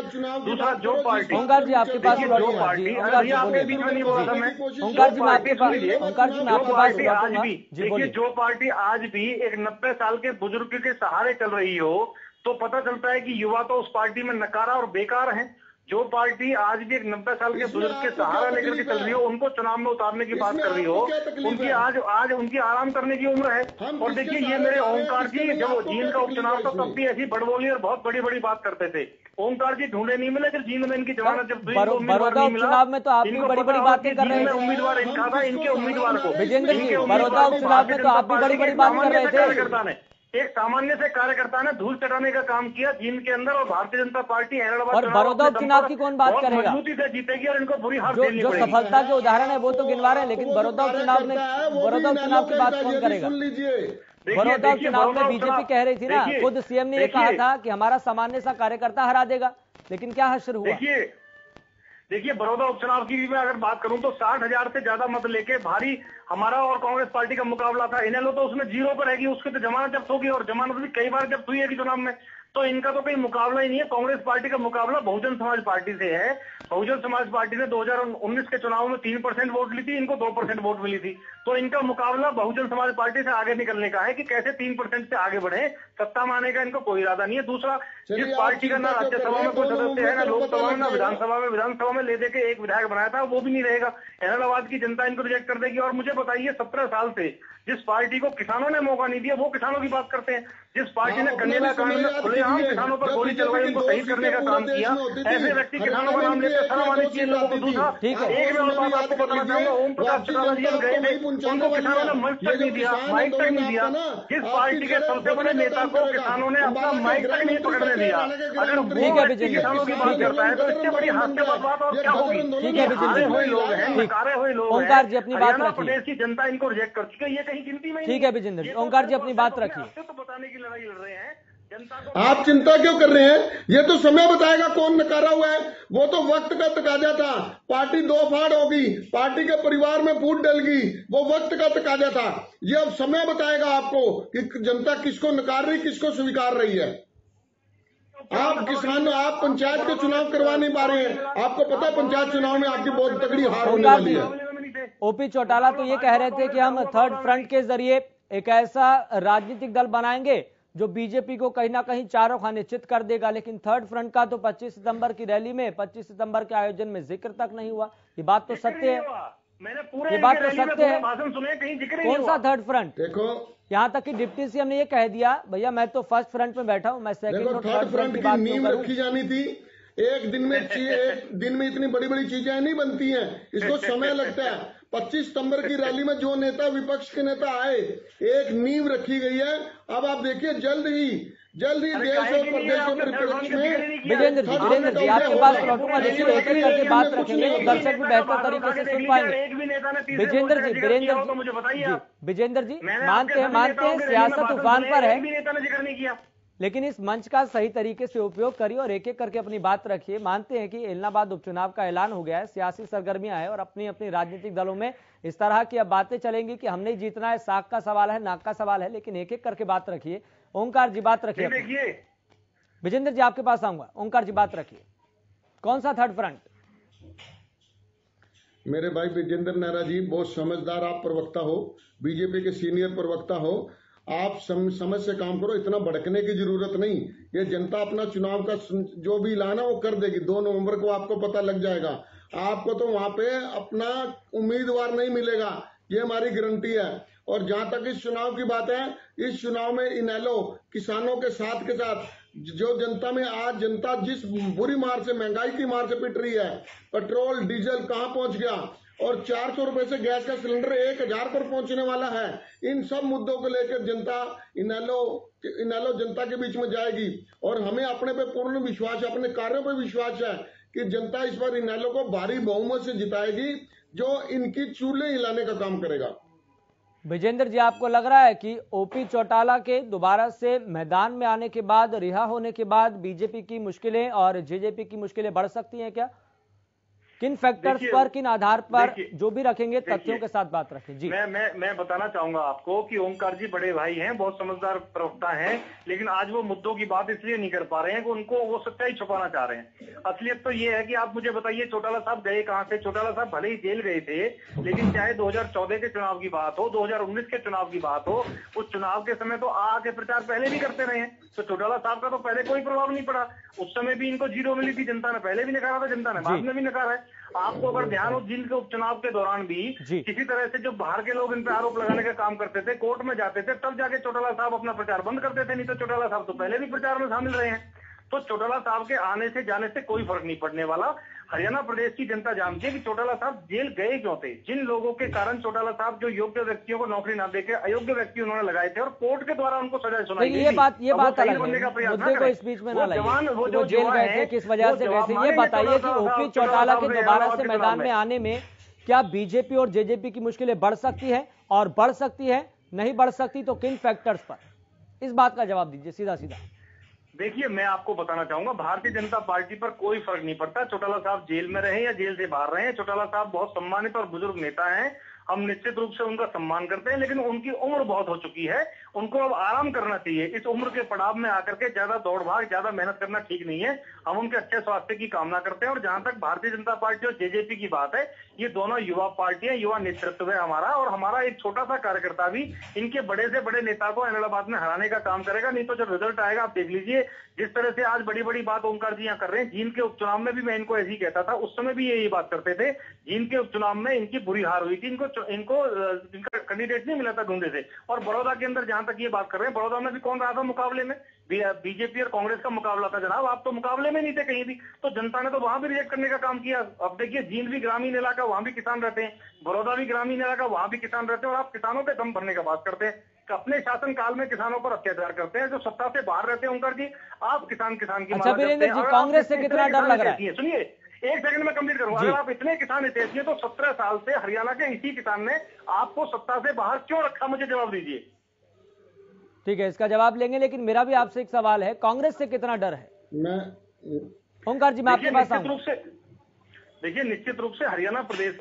दूसरा, जो पार्टी, ओंकार जी आपके पास जो पार्टी, आपके बीच में नहीं बोला था मैं, ओंकार जी मैं आपके पास, ओंकार जी मैं आपके पास आज भी, देखिए, जो पार्टी आज भी एक 90 साल के बुजुर्ग के सहारे चल रही हो, तो पता चलता है कि युवा तो उस पार्टी में नकारा और बेकार हैं। जो पार्टी आज भी एक 90 साल के बुजुर्ग के सहारा लेकर के चल रही हो, उनको चुनाव में उतारने की बात कर रही हो, उनकी आज उनकी आराम करने की उम्र है। और देखिए, ये मेरे ओंकार जी, जब जींद का उपचुनाव था तब भी ऐसी बड़बोली और बहुत बड़ी बड़ी बात करते थे। ओंकार जी ढूंढे नहीं मिले, फिर जींद में इनकी जमानत जब बड़ौदा उपचुनाव में तो आप भी बड़ी बड़ी बातें कर रहे थे। उम्मीदवार इनका था, इनके उम्मीदवार को विजेंद्र जी, बड़ौदा उपचुनाव में तो आप भी बड़ी बड़ी बात कर रहे थे। एक सामान्य से कार्यकर्ता ने धूल चटाने का काम किया जींद के अंदर, और भारतीय जनता पार्टी और बड़ौदा उपचुनाव की कौन बात करेगा? मजबूती से जीतेगी और इनको बुरी हार देनी जो सफलता के उदाहरण है वो तो गिनवा रहे हैं, लेकिन बड़ौदा उपचुनाव में, बड़ौदा उपचुनाव की बात कौन करेगा? बड़ौदा उपचुनाव में बीजेपी कह रही थी ना, खुद सीएम ने ये कहा था कि हमारा सामान्य सा कार्यकर्ता हरा देगा, लेकिन क्या हश्र हुआ? देखिए, बड़ौदा उपचुनाव की मैं अगर बात करूं तो 60,000 से ज्यादा मत लेके भारी हमारा और कांग्रेस पार्टी का मुकाबला था। इनेलो तो उसमें 0 पर रहेगी, उसकी तो जमानत जब्त होगी, और जमानत भी कई बार जब्त हुई है चुनाव में, तो इनका तो कोई मुकाबला ही नहीं है। कांग्रेस पार्टी का मुकाबला बहुजन समाज पार्टी से है। बहुजन समाज पार्टी ने 2019 के चुनाव में 3% वोट ली थी, इनको 2% वोट मिली थी। तो इनका मुकाबला बहुजन समाज पार्टी से आगे निकलने का है कि कैसे 3% से आगे बढ़े। सत्ता में आने का इनको कोई इरादा नहीं है। दूसरा, जिस पार्टी का ना राज्यसभा में कोई सदस्य है, ना लोकसभा में, ना विधानसभा में ले दे के एक विधायक बनाया था, वो भी नहीं रहेगा। इलाहाबाद की जनता इनको रिजेक्ट कर देगी। और मुझे बताइए, 17 साल से जिस पार्टी को किसानों ने मौका नहीं दिया, वो किसानों की बात करते हैं। जिस पार्टी ने कन्हैया कांड में खुलेआम किसानों पर गोली चलवाई, उनको शहीद करने का काम किया, ऐसे व्यक्ति किसानों का नाम लेते शर्म आनी चाहिए लोगों को। दूसरा, एक भी और बात आपको बताना चाहूंगा, ओम प्रकाश चौटाला जी हम गए थे, उनको किसानों ने मंच तक नहीं दिया, माइक तक नहीं दिया। जिस पार्टी के सबसे बड़े नेता को किसानों ने अपना माइक तक नहीं पकड़ने दिया, अगर वो किसानों की बात करता है तो इससे बड़ी हास्यास्पद बात और क्या होगी? हारे हुए लोग हैं, नकारे हुए लोग हैं। ओंकार जी अपनी बात रखिए। प्रदेश की जनता इनको रिजेक्ट कर चुकी है, ये कहीं गिनती में। ठीक है विजेंद्र जी, ओंकार जी अपनी बात रखिए। तो बताने की लड़ाई लड़ रहे हैं आप चिंता क्यों कर रहे हैं? ये तो समय बताएगा कौन नकारा हुआ है। वो तो वक्त का तकाजा था। पार्टी दो फाड़ होगी, पार्टी के परिवार में फूट डलगी, वो वक्त का तकाजा था। ये अब समय बताएगा आपको कि जनता किसको नकार रही, किसको स्वीकार रही है। आप किसान, आप पंचायत के चुनाव करवा नहीं पा रहे हैं। आपको पता है पंचायत चुनाव में आपकी बहुत तगड़ी हार होने वाली है। ओपी चौटाला तो ये कह रहे थे कि हम थर्ड फ्रंट के जरिए एक ऐसा राजनीतिक दल बनाएंगे जो बीजेपी को कहीं ना कहीं चारों खाने चित कर देगा। लेकिन थर्ड फ्रंट का तो 25 सितंबर की रैली में, 25 सितंबर के आयोजन में जिक्र तक नहीं हुआ। ये बात तो सत्य है, मैंने पूरे ये बात तो सत्य है। भाषण सुने, कहीं जिक्र कौन सा थर्ड फ्रंट? देखो, यहाँ तक कि डिप्टी सीएम ने ये कह दिया, भैया मैं तो फर्स्ट फ्रंट में बैठा हूँ, मैं सेकंड और थर्ड फ्रंट की बात नींव रखी जानी थी। एक दिन में इतनी बड़ी बड़ी चीजें नहीं बनती हैं, इसको समय लगता है। 25 सितंबर की रैली में जो नेता, विपक्ष के नेता आए, एक नींव रखी गई है। अब आप देखिए जल्द ही देश और प्रदेश के परिप्रेक्ष्य में। विजेंद्र जी आपके पास लौटूंगा, देखिए एक एक करके बात रखेंगे तो दर्शक भी बेहतर तरीके से सुन पाएंगे। विजेंद्र जी मानते हैं सियासत उफान पर है, लेकिन इस मंच का सही तरीके से उपयोग करिए और एक एक करके अपनी बात रखिए। मानते हैं कि इलाहाबाद उपचुनाव का ऐलान हो गया है, सियासी सरगर्मियां हैं और अपनी अपनी राजनीतिक दलों में इस तरह की अब बातें चलेंगी कि हमने जीतना है, साख का सवाल है, नाक का सवाल है, लेकिन एक एक करके बात रखिए। ओंकार जी बात रखिए। विजेंद्र जी आपके पास आऊंगा। ओंकार जी बात रखिए, कौन सा थर्ड फ्रंट? मेरे भाई विजेंद्र नेहरा जी बहुत समझदार आप प्रवक्ता हो, बीजेपी के सीनियर प्रवक्ता हो। आप समझ से काम करो, इतना भड़कने की जरूरत नहीं। ये जनता अपना चुनाव का जो भी ऐलान है वो कर देगी। 2 नवंबर को आपको पता लग जाएगा। आपको तो वहां पे अपना उम्मीदवार नहीं मिलेगा, ये हमारी गारंटी है। और जहां तक इस चुनाव की बात है, इस चुनाव में इनेलो किसानों के साथ जो जनता में आज जनता जिस बुरी मार से, महंगाई की मार से पिट रही है, पेट्रोल डीजल कहां पहुंच गया और 400 रुपए से गैस का सिलेंडर 1000 पर पहुंचने वाला है। इन सब मुद्दों को लेकर जनता इनेलो जनता के बीच में जाएगी और हमें अपने पे पूर्ण विश्वास है, अपने कार्यों पे विश्वास है कि जनता इस बार इनेलो को भारी बहुमत से जिताएगी, जो इनकी चूल्हे हिलाने का काम करेगा। विजेंद्र जी आपको लग रहा है कि ओपी चौटाला के दोबारा से मैदान में आने के बाद, रिहा होने के बाद बीजेपी की मुश्किलें और जेजेपी की मुश्किलें बढ़ सकती हैं क्या? किन फैक्टर्स पर, किन आधार पर, जो भी रखेंगे तथ्यों के साथ बात रखें जी। मैं बताना चाहूंगा आपको कि ओंकार जी बड़े भाई हैं, बहुत समझदार प्रवक्ता हैं, लेकिन आज वो मुद्दों की बात इसलिए नहीं कर पा रहे हैं कि उनको वो सच्चाई छुपाना चाह रहे हैं। असलियत तो ये है कि आप मुझे बताइए चौटाला साहब गए कहां से? चौटाला साहब भले ही जेल गए थे, लेकिन चाहे 2014 के चुनाव की बात हो, 2019 के चुनाव की बात हो, उस चुनाव के समय तो आके प्रचार पहले भी करते रहे हैं। तो चौटाला साहब का तो पहले कोई प्रभाव नहीं पड़ा। उस समय भी इनको 0 मिली थी, जनता ने पहले भी नकारा था, जनता ने बाद में भी नकारा है। आपको अगर ध्यान हो, जिन के उपचुनाव के दौरान भी किसी तरह से जो बाहर के लोग इन पे आरोप लगाने का काम करते थे, कोर्ट में जाते थे, तब जाके चौटाला साहब अपना प्रचार बंद करते थे, नहीं तो चौटाला साहब तो पहले भी प्रचार में शामिल रहे हैं। तो चौटाला साहब के आने से जाने से कोई फर्क नहीं पड़ने वाला। हरियाणा प्रदेश की जनता जानती है कि चौटाला साहब जेल गए क्यों थे, जिन लोगों के कारण चौटाला साहब जो योग्य व्यक्तियों को नौकरी ना देके अयोग्य व्यक्ति उन्होंने लगाए थे और कोर्ट के द्वारा उनको सजा सुनाई गई। ये बात अलग है, मुद्दे को इस बीच में ना लाइए। वो जेल गए थे, किस वजह से गए थे, ये बताइए कि ओपी चौटाला के दोबारा से मैदान में आने में क्या बीजेपी और जेजेपी की मुश्किलें बढ़ सकती है, और बढ़ सकती है, नहीं बढ़ सकती तो किन फैक्टर्स पर? इस बात का जवाब दीजिए सीधा सीधा। देखिए, मैं आपको बताना चाहूंगा, भारतीय जनता पार्टी पर कोई फर्क नहीं पड़ता चौटाला साहब जेल में रहे या जेल से बाहर रहे। चौटाला साहब बहुत सम्मानित और बुजुर्ग नेता हैं, हम निश्चित रूप से उनका सम्मान करते हैं, लेकिन उनकी उम्र बहुत हो चुकी है, उनको अब आराम करना चाहिए। इस उम्र के पड़ाव में आकर के ज्यादा दौड़ भाग, ज्यादा मेहनत करना ठीक नहीं है। हम उनके अच्छे स्वास्थ्य की कामना करते हैं। और जहां तक भारतीय जनता पार्टी और जेजेपी की बात है, ये दोनों युवा पार्टी है, युवा नेतृत्व है हमारा, और हमारा एक छोटा सा कार्यकर्ता भी इनके बड़े से बड़े नेता को इलाहाबाद में हराने का काम करेगा। नहीं तो जब रिजल्ट आएगा आप देख लीजिए, जिस तरह से आज बड़ी बड़ी बात ओंकार जी यहाँ कर रहे हैं। जींद के उपचुनाव में भी मैं इनको ऐसी कहता था, उस समय भी यही बात करते थे। जींद के उपचुनाव में इनकी बुरी हार हुई थी, इनका कैंडिडेट नहीं मिला था ढूंढे से। और बड़ौदा के अंदर जहां तक ये बात कर रहे हैं, बड़ौदा में भी कौन रहा था मुकाबले में? बीजेपी और कांग्रेस का मुकाबला था जनाब, आप तो मुकाबले में नहीं थे कहीं भी। तो जनता ने तो वहां भी रिजेक्ट करने का काम किया। अब देखिए, जींद भी ग्रामीण इलाका, वहां भी किसान रहते हैं, बड़ौदा भी ग्रामीण इलाका, वहां भी किसान रहते हैं, और आप किसानों पे दम भरने का बात करते हैं। अपने शासन काल में किसानों पर अत्याचार करते हैं, जो सत्ता से बाहर रहते हैं ओंकार जी, आप किसान की अच्छा वीरेंद्र जी, कांग्रेस से कितना डर लग रहा है? सुनिए, एक सेकंड में कंप्लीट करूंगा। अगर आप इतने किसान हितैषी हैं तो 17 साल से हरियाणा के इसी किसान ने आपको सत्ता से बाहर क्यों रखा, मुझे जवाब दीजिए। ठीक है, इसका जवाब लेंगे, लेकिन मेरा भी आपसे एक सवाल है, कांग्रेस से कितना डर है? ओंकार जी मैं आपके पास आऊं। देखिए, निश्चित रूप से हरियाणा प्रदेश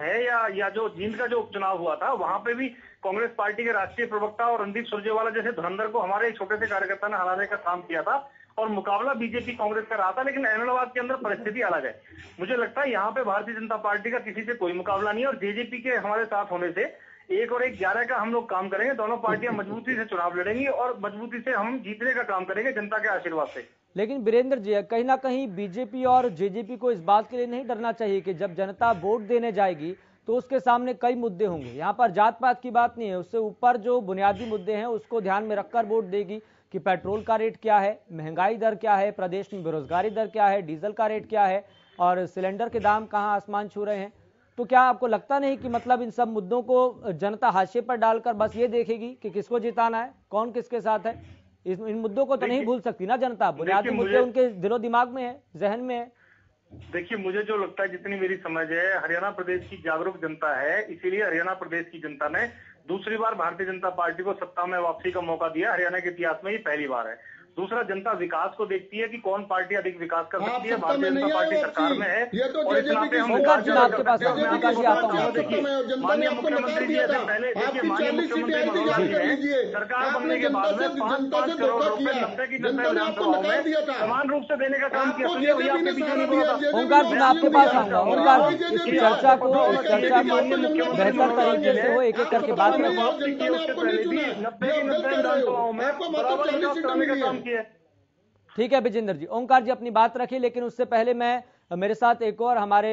है या जो जींद का जो उपचुनाव हुआ था, वहां पे भी कांग्रेस पार्टी के राष्ट्रीय प्रवक्ता और रणदीप सुरजेवाला जैसे धुरंधर को हमारे एक छोटे से कार्यकर्ता ने हराने का काम किया था, और मुकाबला बीजेपी कांग्रेस का रहा था। लेकिन इलाहाबाद के अंदर परिस्थिति अलग है। मुझे लगता है यहाँ पे भारतीय जनता पार्टी का किसी से कोई मुकाबला नहीं है, और जेजेपी के हमारे साथ होने से 1 और 1 11 का हम लोग काम करेंगे। दोनों पार्टियां मजबूती से चुनाव लड़ेंगी और मजबूती से हम जीतने का काम करेंगे जनता के आशीर्वाद से। लेकिन वीरेंद्र जी, कहीं ना कहीं बीजेपी और जेजेपी को इस बात के लिए नहीं डरना चाहिए कि जब जनता वोट देने जाएगी तो उसके सामने कई मुद्दे होंगे। यहाँ पर जात पात की बात नहीं है, उससे ऊपर जो बुनियादी मुद्दे हैं उसको ध्यान में रखकर वोट देगी कि पेट्रोल का रेट क्या है, महंगाई दर क्या है, प्रदेश में बेरोजगारी दर क्या है, डीजल का रेट क्या है और सिलेंडर के दाम कहाँ आसमान छू रहे हैं। तो क्या आपको लगता नहीं कि मतलब इन सब मुद्दों को जनता हाशिए पर डालकर बस ये देखेगी कि किसको जिताना है, कौन किसके साथ है? इन मुद्दों को तो नहीं भूल सकती ना जनता। बुनियादी मुद्दे उनके दिलो दिमाग में है, जहन में है। देखिए, मुझे जो लगता है, जितनी मेरी समझ है, हरियाणा प्रदेश की जागरूक जनता है, इसीलिए हरियाणा प्रदेश की जनता ने दूसरी बार भारतीय जनता पार्टी को सत्ता में वापसी का मौका दिया। हरियाणा के इतिहास में ये पहली बार है। दूसरा, जनता विकास को देखती है कि कौन पार्टी अधिक विकास कर सकती है। भारतीय जनता पार्टी सरकार में है और इस नाते हम माननीय मुख्यमंत्री जी ऐसे पहले, देखिए माननीय मुख्यमंत्री मनोहर लाल जी ने सरकार बनने के बाद में 5-5 करोड़ रुपए 90 की जनता विधानसभाओं में समान रूप से देने का काम किया। सुनिए भैया, आपके पीछे नहीं बोला था। ओंकार जी, मैं आपके पास आऊंगा। ओंकार जी, इसकी चर्चा को बेहतर तरीके से हो, एक एक करके बात करें। 90 की 90 विधानसभाओं में बराबर विकास कराने का काम किया। ठीक है विजेंद्र जी, ओंकार जी अपनी बात रखिए, लेकिन उससे पहले मेरे साथ एक और हमारे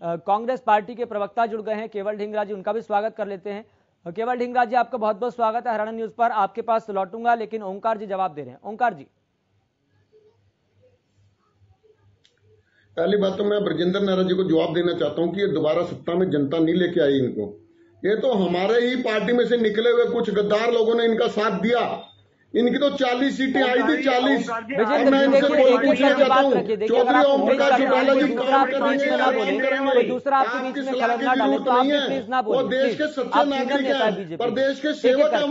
कांग्रेस पार्टी के प्रवक्ता जुड़ गए हैं, केवल ढींगरा जी, उनका भी स्वागत कर लेते हैं। केवल ढींगरा जी, आपका बहुत बहुत स्वागत है हरियाणा न्यूज पर। आपके पास लौटूंगा, लेकिन ओंकार जी जवाब दे रहे हैं। ओंकार जी, पहली बात तो मैं ब्रजेंद्र नारा जी को जवाब देना चाहता हूं कि ये दोबारा सत्ता में जनता नहीं लेके आई इनको। ये तो हमारे ही पार्टी में से निकले हुए कुछ गद्दार लोगों ने इनका साथ दिया। इनकी तो 40 सीटें आई थी, 40। मैं इनसे पूछना चाहता हूँ, चौधरी ओम प्रकाश चौटाला जी काम करेंगे, दूसरा आपके बीच में खलल ना डाले, तो आप भी प्लीज ना बोलें। वो देश के सच्चे नागरिक हैं, प्रदेश के सेवक हैं।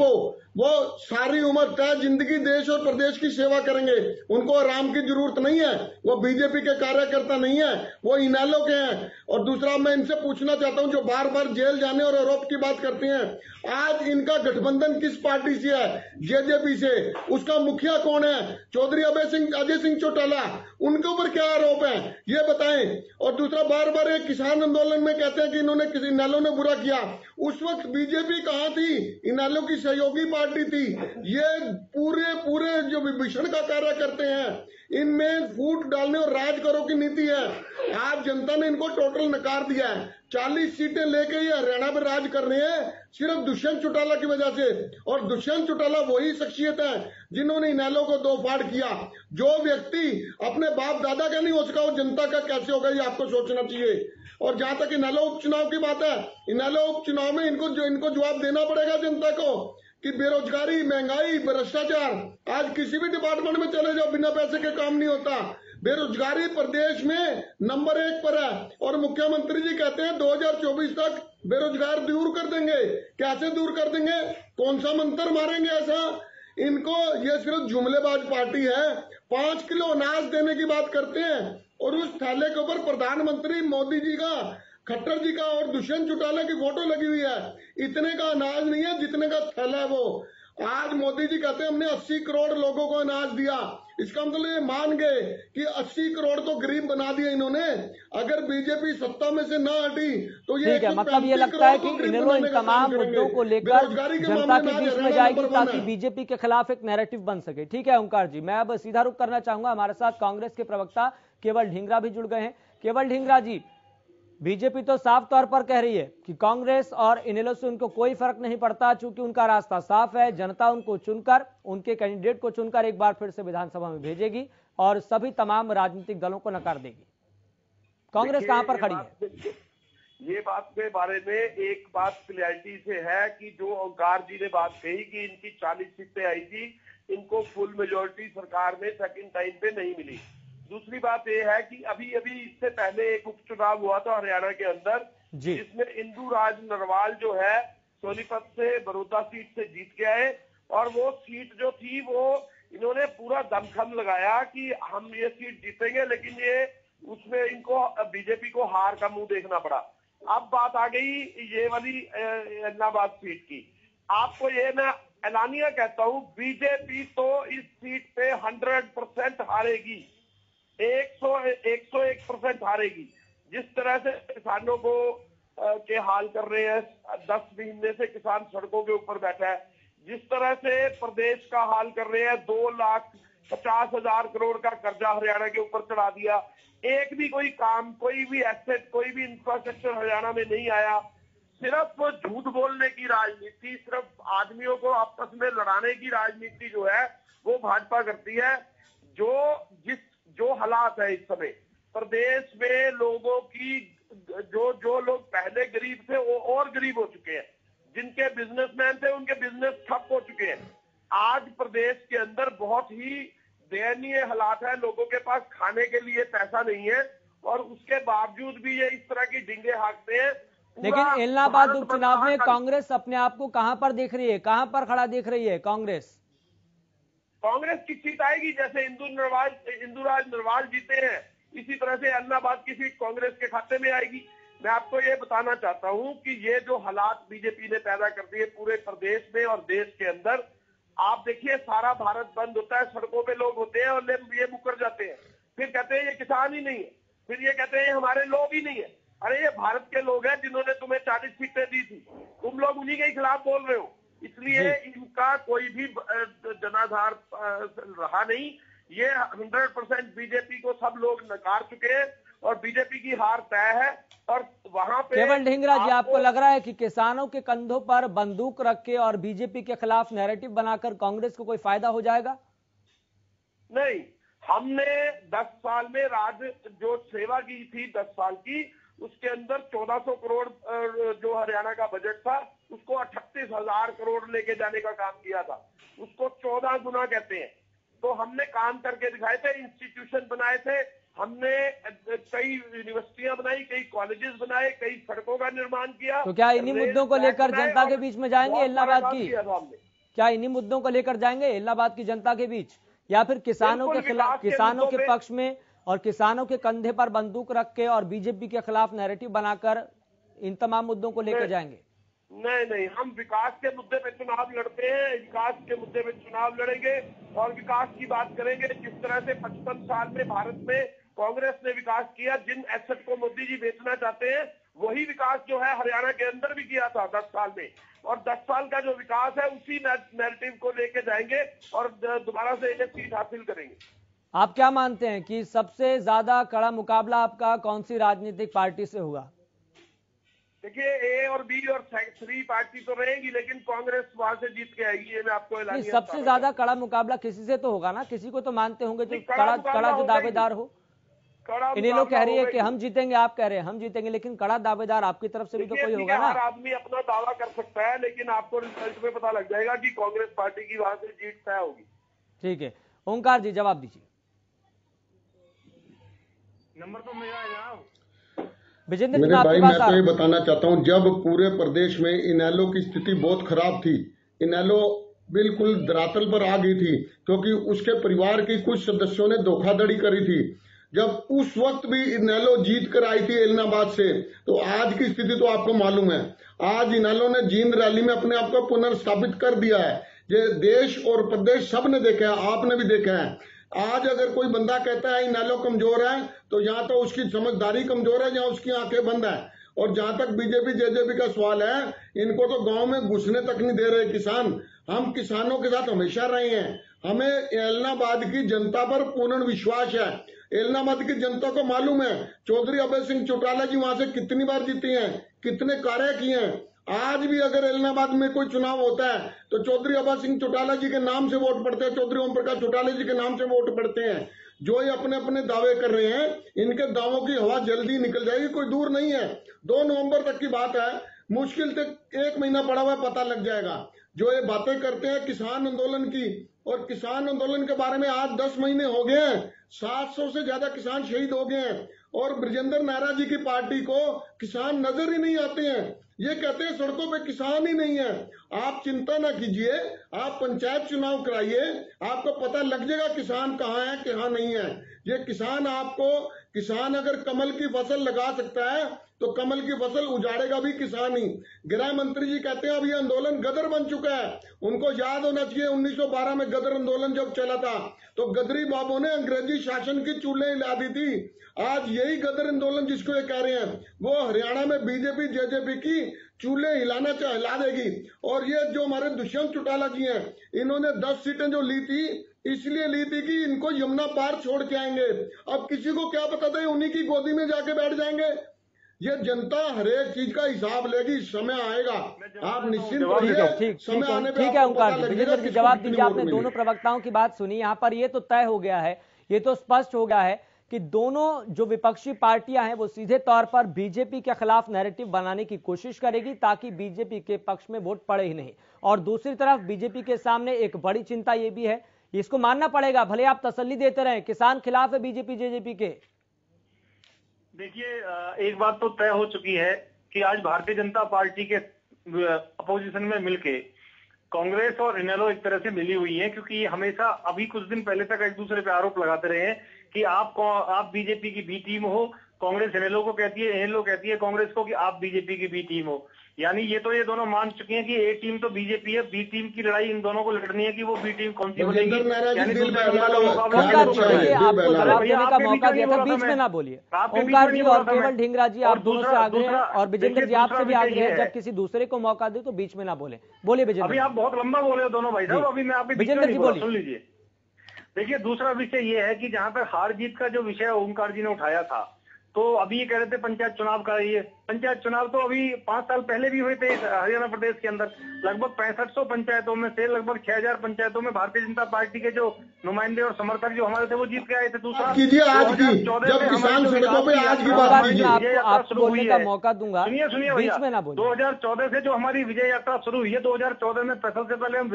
वो सारी उम्र तय जिंदगी देश और प्रदेश की सेवा करेंगे। उनको आराम की जरूरत नहीं है। वो बीजेपी के कार्यकर्ता नहीं है, वो इनेलो के हैं। और दूसरा, मैं इनसे पूछना चाहता हूं, जो बार बार जेल जाने और आरोप की बात करते हैं, आज इनका गठबंधन किस पार्टी से है? जेजेपी से। उसका मुखिया कौन है? चौधरी अजय सिंह चौटाला। उनके ऊपर क्या आरोप है, ये बताएं। और दूसरा, बार बार एक किसान आंदोलन में कहते हैं कि इन्होंने किसी इनेलो ने बुरा किया। उस वक्त बीजेपी कहां थी? इनेलो की सहयोगी पार्टी थी। ये पूरे जो विभीषण का कार्य करते हैं, इनमें फूट डालने और राज करो की नीति है। आज जनता ने इनको टोटल नकार दिया है। 40 सीटें लेके ये हरियाणा में राज कर रहे हैं सिर्फ दुष्यंत चौटाला की वजह से। और दुष्यंत चौटाला वही शख्सियत है जिन्होंने इनेलो को दो फाड़ किया। जो व्यक्ति अपने बाप दादा का नहीं हो सका, वो जनता का कैसे होगा, ये आपको सोचना चाहिए। और जहां तक इनेलो उपचुनाव की बात है, इनेलो उपचुनाव में इनको जवाब देना पड़ेगा जनता को कि बेरोजगारी, महंगाई, भ्रष्टाचार, आज किसी भी डिपार्टमेंट में चले जाओ, बिना पैसे के काम नहीं होता। बेरोजगारी प्रदेश में नंबर 1 पर है। और मुख्यमंत्री जी कहते हैं 2024 तक बेरोजगार दूर कर देंगे। कैसे दूर कर देंगे? कौन सा मंत्र मारेंगे ऐसा? इनको ये सिर्फ जुमलेबाज पार्टी है। 5 किलो अनाज देने की बात करते हैं और उस थैले के ऊपर प्रधानमंत्री मोदी जी का, खट्टर जी का और दुष्यंत चौटाला की फोटो लगी हुई है। इतने का अनाज नहीं है जितने का थैला है वो। आज मोदी जी कहते हैं हमने 80 करोड़ लोगों को अनाज दिया। इसका मतलब ये मान गए कि 80 करोड़ तो गरीब बना दिए इन्होंने। अगर बीजेपी सत्ता में से ना हटी तो ये मतलब ये लगता है कि इनेलो इन तमाम मुद्दों को लेकर जनता के बीच में जाएगी ताकि बीजेपी के खिलाफ एक नैरेटिव बन सके। ठीक है ओंकार जी, मैं अब सीधा रुख करना चाहूंगा। हमारे साथ कांग्रेस के प्रवक्ता केवल ढींगरा भी जुड़ गए हैं। केवल ढींगरा जी, बीजेपी तो साफ तौर पर कह रही है कि कांग्रेस और इनेलो से उनको कोई फर्क नहीं पड़ता, चूंकि उनका रास्ता साफ है। जनता उनको चुनकर, उनके कैंडिडेट को चुनकर एक बार फिर से विधानसभा में भेजेगी और सभी तमाम राजनीतिक दलों को नकार देगी। कांग्रेस कहां पर खड़ी है? ये बात के बारे में एक बात क्लियरिटी से है कि जो ओंकार जी ने बात कही कि इनकी 40 सीटें आई थी, इनको फुल मेजोरिटी सरकार में सेकंड टाइम पे नहीं मिली। दूसरी बात यह है कि अभी इससे पहले एक उपचुनाव हुआ था हरियाणा के अंदर, जिसमें इंदु राज नरवाल जो है सोनीपत से बड़ौदा सीट से जीत के आए। और वो सीट जो थी वो इन्होंने पूरा दमखम लगाया कि हम ये सीट जीतेंगे, लेकिन ये उसमें इनको बीजेपी को हार का मुंह देखना पड़ा। अब बात आ गई ये वाली एलनाबाद सीट की। आपको ये मैं एलानिया कहता हूँ, बीजेपी तो इस सीट पे 100% हारेगी, 101% हारेगी। जिस तरह से किसानों को के हाल कर रहे हैं। 10 महीने से किसान सड़कों के ऊपर बैठा है। जिस तरह से प्रदेश का हाल कर रहे हैं, 2,50,000 करोड़ का कर्जा हरियाणा के ऊपर चढ़ा दिया। एक भी कोई काम, कोई भी एसेट, कोई भी इंफ्रास्ट्रक्चर हरियाणा में नहीं आया। सिर्फ झूठ बोलने की राजनीति, सिर्फ आदमियों को आपस में लड़ाने की राजनीति जो है वो भाजपा करती है। जो हालात है इस समय प्रदेश में, लोगों की जो लोग पहले गरीब थे वो और गरीब हो चुके हैं। जिनके बिजनेसमैन थे उनके बिजनेस ठप हो चुके हैं। आज प्रदेश के अंदर बहुत ही दयनीय हालात है। लोगों के पास खाने के लिए पैसा नहीं है और उसके बावजूद भी ये इस तरह की डिंगे हाँकते हैं। लेकिन इलाहाबाद उपचुनाव में कांग्रेस अपने आप को कहां पर देख रही है, कहां पर खड़ा देख रही है कांग्रेस? कांग्रेस की सीट आएगी। जैसे इंदुराज नरवाल जीते हैं, इसी तरह से इलाहाबाद की सीट कांग्रेस के खाते में आएगी। मैं आपको ये बताना चाहता हूं कि ये जो हालात बीजेपी ने पैदा कर दिए पूरे प्रदेश में और देश के अंदर, आप देखिए सारा भारत बंद होता है, सड़कों पे लोग होते हैं और ये मुकर जाते हैं। फिर कहते हैं ये किसान ही नहीं है, फिर ये कहते हैं हमारे लोग ही नहीं है। अरे ये भारत के लोग हैं जिन्होंने तुम्हें 40 सीटें दी थी, तुम लोग उन्हीं के खिलाफ बोल रहे हो। इसलिए इनका कोई भी जनाधार रहा नहीं। ये 100% बीजेपी को सब लोग नकार चुके हैं और बीजेपी की हार तय है। और वहां पे केवल ढींगरा जी, आपको लग रहा है कि किसानों के कंधों पर बंदूक रख के और बीजेपी के खिलाफ नैरेटिव बनाकर कांग्रेस को कोई फायदा हो जाएगा? नहीं, हमने 10 साल में जो सेवा की थी 10 साल की, उसके अंदर 1400 करोड़ जो हरियाणा का बजट था उसको 38,000 करोड़ लेके जाने का काम किया था। उसको 14 गुना कहते हैं। तो हमने काम करके दिखाए थे, इंस्टीट्यूशन बनाए थे, हमने कई यूनिवर्सिटियां बनाई, कई कॉलेजेस बनाए, कई सड़कों का निर्माण किया। तो क्या इन्हीं मुद्दों को लेकर जनता के बीच में जाएंगे इलाहाबाद की? क्या इन्हीं मुद्दों को लेकर जाएंगे इलाहाबाद की जनता के बीच, या फिर किसानों के खिलाफ, किसानों के पक्ष में और किसानों के कंधे पर बंदूक रख के और बीजेपी के खिलाफ नैरेटिव बनाकर इन तमाम मुद्दों को लेकर जाएंगे? नहीं, हम विकास के मुद्दे पे चुनाव लड़ते हैं, विकास के मुद्दे पे चुनाव लड़ेंगे और विकास की बात करेंगे। जिस तरह से 55 साल में भारत में कांग्रेस ने विकास किया, जिन एसेट को मोदी जी बेचना चाहते हैं वही विकास जो है हरियाणा के अंदर भी किया था 10 साल में। और 10 साल का जो विकास है उसी नैरेटिव को लेके जाएंगे और दोबारा से एक सीट हासिल करेंगे। आप क्या मानते हैं कि सबसे ज्यादा कड़ा मुकाबला आपका कौन सी राजनीतिक पार्टी से होगा? देखिए, ए और बी और 3 पार्टी तो रहेगी, लेकिन कांग्रेस वहां से जीत के आएगी। ये मैं आपको ऐलान सबसे ज्यादा कड़ा मुकाबला किसी से तो होगा ना, किसी को तो मानते होंगे जो कड़ा जो दावेदार हो। इन्हीं लोग कह रही है कि हम जीतेंगे, आप कह रहे हैं हम जीतेंगे, लेकिन कड़ा दावेदार आपकी तरफ से भी तो कोई होगा ना। हर आदमी अपना दावा कर सकता है, लेकिन आपको रिजल्ट में पता लग जाएगा कि कांग्रेस पार्टी की वहां से जीत तय होगी। ठीक है, ओंकार जी जवाब दीजिए। नंबर तो मेरा है। मेरे भाई, मैं तो ये बताना चाहता हूँ, जब पूरे प्रदेश में इनेलो की स्थिति बहुत खराब थी, इनेलो बिल्कुल धरातल पर आ गई थी क्योंकि उसके परिवार के कुछ सदस्यों ने धोखाधड़ी करी थी। जब उस वक्त भी इनेलो जीत कर आई थी इलाहाबाद से, तो आज की स्थिति तो आपको मालूम है। आज इनेलो ने जींद रैली में अपने आप को पुनर्स्थापित कर दिया है। ये देश और प्रदेश सब ने देखा है, आपने भी देखा है। आज अगर कोई बंदा कहता है इनेलो कमजोर है, तो यहाँ तो उसकी समझदारी कमजोर है, जहाँ उसकी आंखें बंद है। और जहां तक बीजेपी जेजेपी का सवाल है, इनको तो गांव में घुसने तक नहीं दे रहे किसान। हम किसानों के साथ हमेशा रहे हैं। हमें इलाहाबाद की जनता पर पूर्ण विश्वास है। इलाहाबाद की जनता को मालूम है चौधरी अभय सिंह चौटाला जी वहां से कितनी बार जीते हैं, कितने कार्य किए हैं। आज भी अगर इलाहाबाद में कोई चुनाव होता है तो चौधरी अभय सिंह चौटाला जी के नाम से वोट पड़ते हैं, चौधरी ओम प्रकाश चौटाला जी के नाम से वोट पड़ते हैं। जो ये अपने अपने दावे कर रहे हैं, इनके दावों की हवा जल्दी निकल जाएगी, कोई दूर नहीं है। 2 नवंबर तक की बात है, मुश्किल से 1 महीना पड़ा हुआ पता लग जाएगा। जो ये बातें करते हैं किसान आंदोलन की, और किसान आंदोलन के बारे में आज 10 महीने हो गए हैं, 700 से ज्यादा किसान शहीद हो गए हैं। और ब्रजेंद्र नायरा जी की पार्टी को किसान नजर ही नहीं आते हैं। ये कहते हैं सड़कों पे किसान ही नहीं है। आप चिंता ना कीजिए, आप पंचायत चुनाव कराइए, आपको पता लग जाएगा किसान कहाँ है कहाँ नहीं है। ये किसान आपको किसान अगर कमल की फसल लगा सकता है तो कमल की फसल उजाड़ेगा भी किसान ही। गृह मंत्री जी कहते हैं अब ये आंदोलन गदर बन चुका है। उनको याद होना चाहिए 1912 में गदर आंदोलन जब चला था तो गदरी बाबू ने अंग्रेजी शासन की चूल्हे हिला दी थी। आज यही गदर आंदोलन जिसको ये कह रहे हैं वो हरियाणा में बीजेपी जेजेपी की चूल्हे हिला देगी। और ये जो हमारे दुष्यंत चौटाला जी हैं इन्होंने 10 सीटें जो ली थी इसलिए ली थी कि इनको यमुना पार छोड़ के आएंगे। अब किसी को क्या पता था उन्हीं की गोदी में जाके बैठ जाएंगे। ये जनता हर एक चीज का हिसाब लेगी, समय आएगा, आप निश्चिंत रहिए, समय आने पे ठीक है ओंकार जी, विजेंद्र जी जवाब दीजिए। आपने दोनों प्रवक्ताओं की बात सुनी, यहाँ पर ये तो तय हो गया है, ये तो स्पष्ट हो गया है कि दोनों जो विपक्षी पार्टियां हैं वो सीधे तौर पर बीजेपी के खिलाफ नैरेटिव बनाने की कोशिश करेगी ताकि बीजेपी के पक्ष में वोट पड़े ही नहीं। और दूसरी तरफ बीजेपी के सामने एक बड़ी चिंता ये भी है, इसको मानना पड़ेगा, भले आप तसल्ली देते रहे, किसान खिलाफ है बीजेपी जेजेपी के। देखिए एक बात तो तय हो चुकी है कि आज भारतीय जनता पार्टी के अपोजिशन में मिलके कांग्रेस और इनेलो एक तरह से मिली हुई है, क्योंकि हमेशा अभी कुछ दिन पहले तक एक दूसरे पे आरोप लगाते रहे हैं कि आप बीजेपी की बी टीम हो। कांग्रेस इनेलो को कहती है, इनेलो कहती है कांग्रेस को कि आप बीजेपी की बी टीम हो। यानी ये दोनों मान चुके हैं कि ए टीम तो बीजेपी है, बी टीम की लड़ाई इन दोनों को लड़नी है कि वो बी टीम कौन सी बनेगी। यानी आपको जवाब देने का मौका दिया था, बीच में ना बोलिए। ओंकार जी और केवल ढींगरा जी आप दोनों से आग्रह है और विजेंद्र जी आपसे भी आग्रह है, जब किसी दूसरे को मौका दे तो बीच में ना बोले। बोलिए विजेंद्र। अभी आप बहुत लंबा बोले हो दोनों भाई साहब, अभी मैं आपके विजेंद्र जी बोलिए, सुन लीजिए। देखिए दूसरा विषय ये है कि जहां तक हार जीत का जो विषय ओंकार जी ने उठाया था, तो अभी ये कह रहे थे पंचायत चुनाव का, ये पंचायत चुनाव तो अभी 5 साल पहले भी हुए थे हरियाणा प्रदेश के अंदर। लगभग 6500 पंचायतों में से लगभग 6000 पंचायतों में भारतीय जनता पार्टी के जो नुमाइंदे और समर्थक जो हमारे थे वो जीत के आए थे। दूसरा कीजिए आज की जब किसान सड़कों पे आज की बात कीजिए, आपको बोलने का मौका दूंगा, सुनिए बीच में ना बोलिए। 2014 से जो हमारी विजय यात्रा शुरू हुई है, 2014 में सबसे पहले हम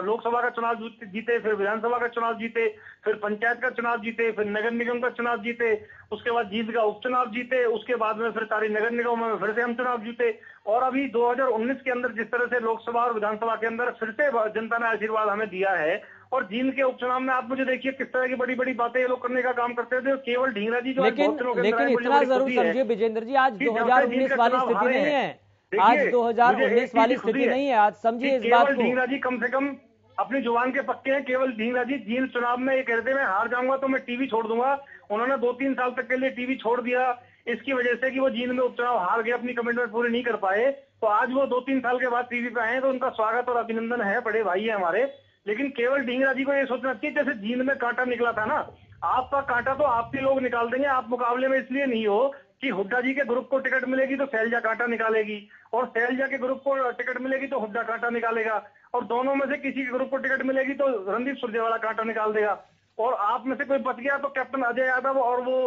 लोकसभा का चुनाव जीते, फिर विधानसभा का चुनाव जीते, फिर पंचायत का चुनाव जीते, फिर नगर निगम का चुनाव जीते, उसके बाद जीत का उपचुनाव जीते, उसके बाद में फिर सारी नगर निगम में फिर से हम चुनाव जीते। और अभी 2019 के अंदर जिस तरह से लोकसभा और विधानसभा के अंदर फिर से जनता ने आशीर्वाद हमें दिया है। और जींद के उपचुनाव में आप मुझे देखिए किस तरह की बड़ी बड़ी बातें ये लोग करने का काम करते थे। केवल ढींगरा जी जो लेकिन इतना जरूर समझिए विजेंद्र जी, आज 2019 वाली स्थिति नहीं है, आज 2019 वाली स्थिति नहीं है, आज समझिए इस बात को। ढींगरा जी कम से कम अपनी जुबान के पक्के हैं। केवल ढींगरा जी जींद चुनाव में ये कहते मैं हार जाऊंगा तो मैं टीवी छोड़ दूंगा। उन्होंने 2-3 साल तक के लिए टीवी छोड़ दिया इसकी वजह से कि वो जींद में उपचुनाव हार गए, अपनी कमिटमेंट पूरी नहीं कर पाए। तो आज वो 2-3 साल के बाद टीवी पे आए तो उनका स्वागत और अभिनंदन है, बड़े भाई है हमारे। लेकिन केवल ढींगरा जी को ये सोचना चाहिए जैसे जींद में कांटा निकला था ना, आपका कांटा तो आप ही लोग निकाल देंगे। आप मुकाबले में इसलिए नहीं हो कि हुड्डा जी के ग्रुप को टिकट मिलेगी तो शैलजा कांटा निकालेगी, और शैलजा के ग्रुप को टिकट मिलेगी तो हुड्डा कांटा निकालेगा, और दोनों में से किसी के ग्रुप को टिकट मिलेगी तो रणदीप सुरजेवाला कांटा निकाल देगा, और आप में से कोई बच गया तो कैप्टन अजय यादव और वो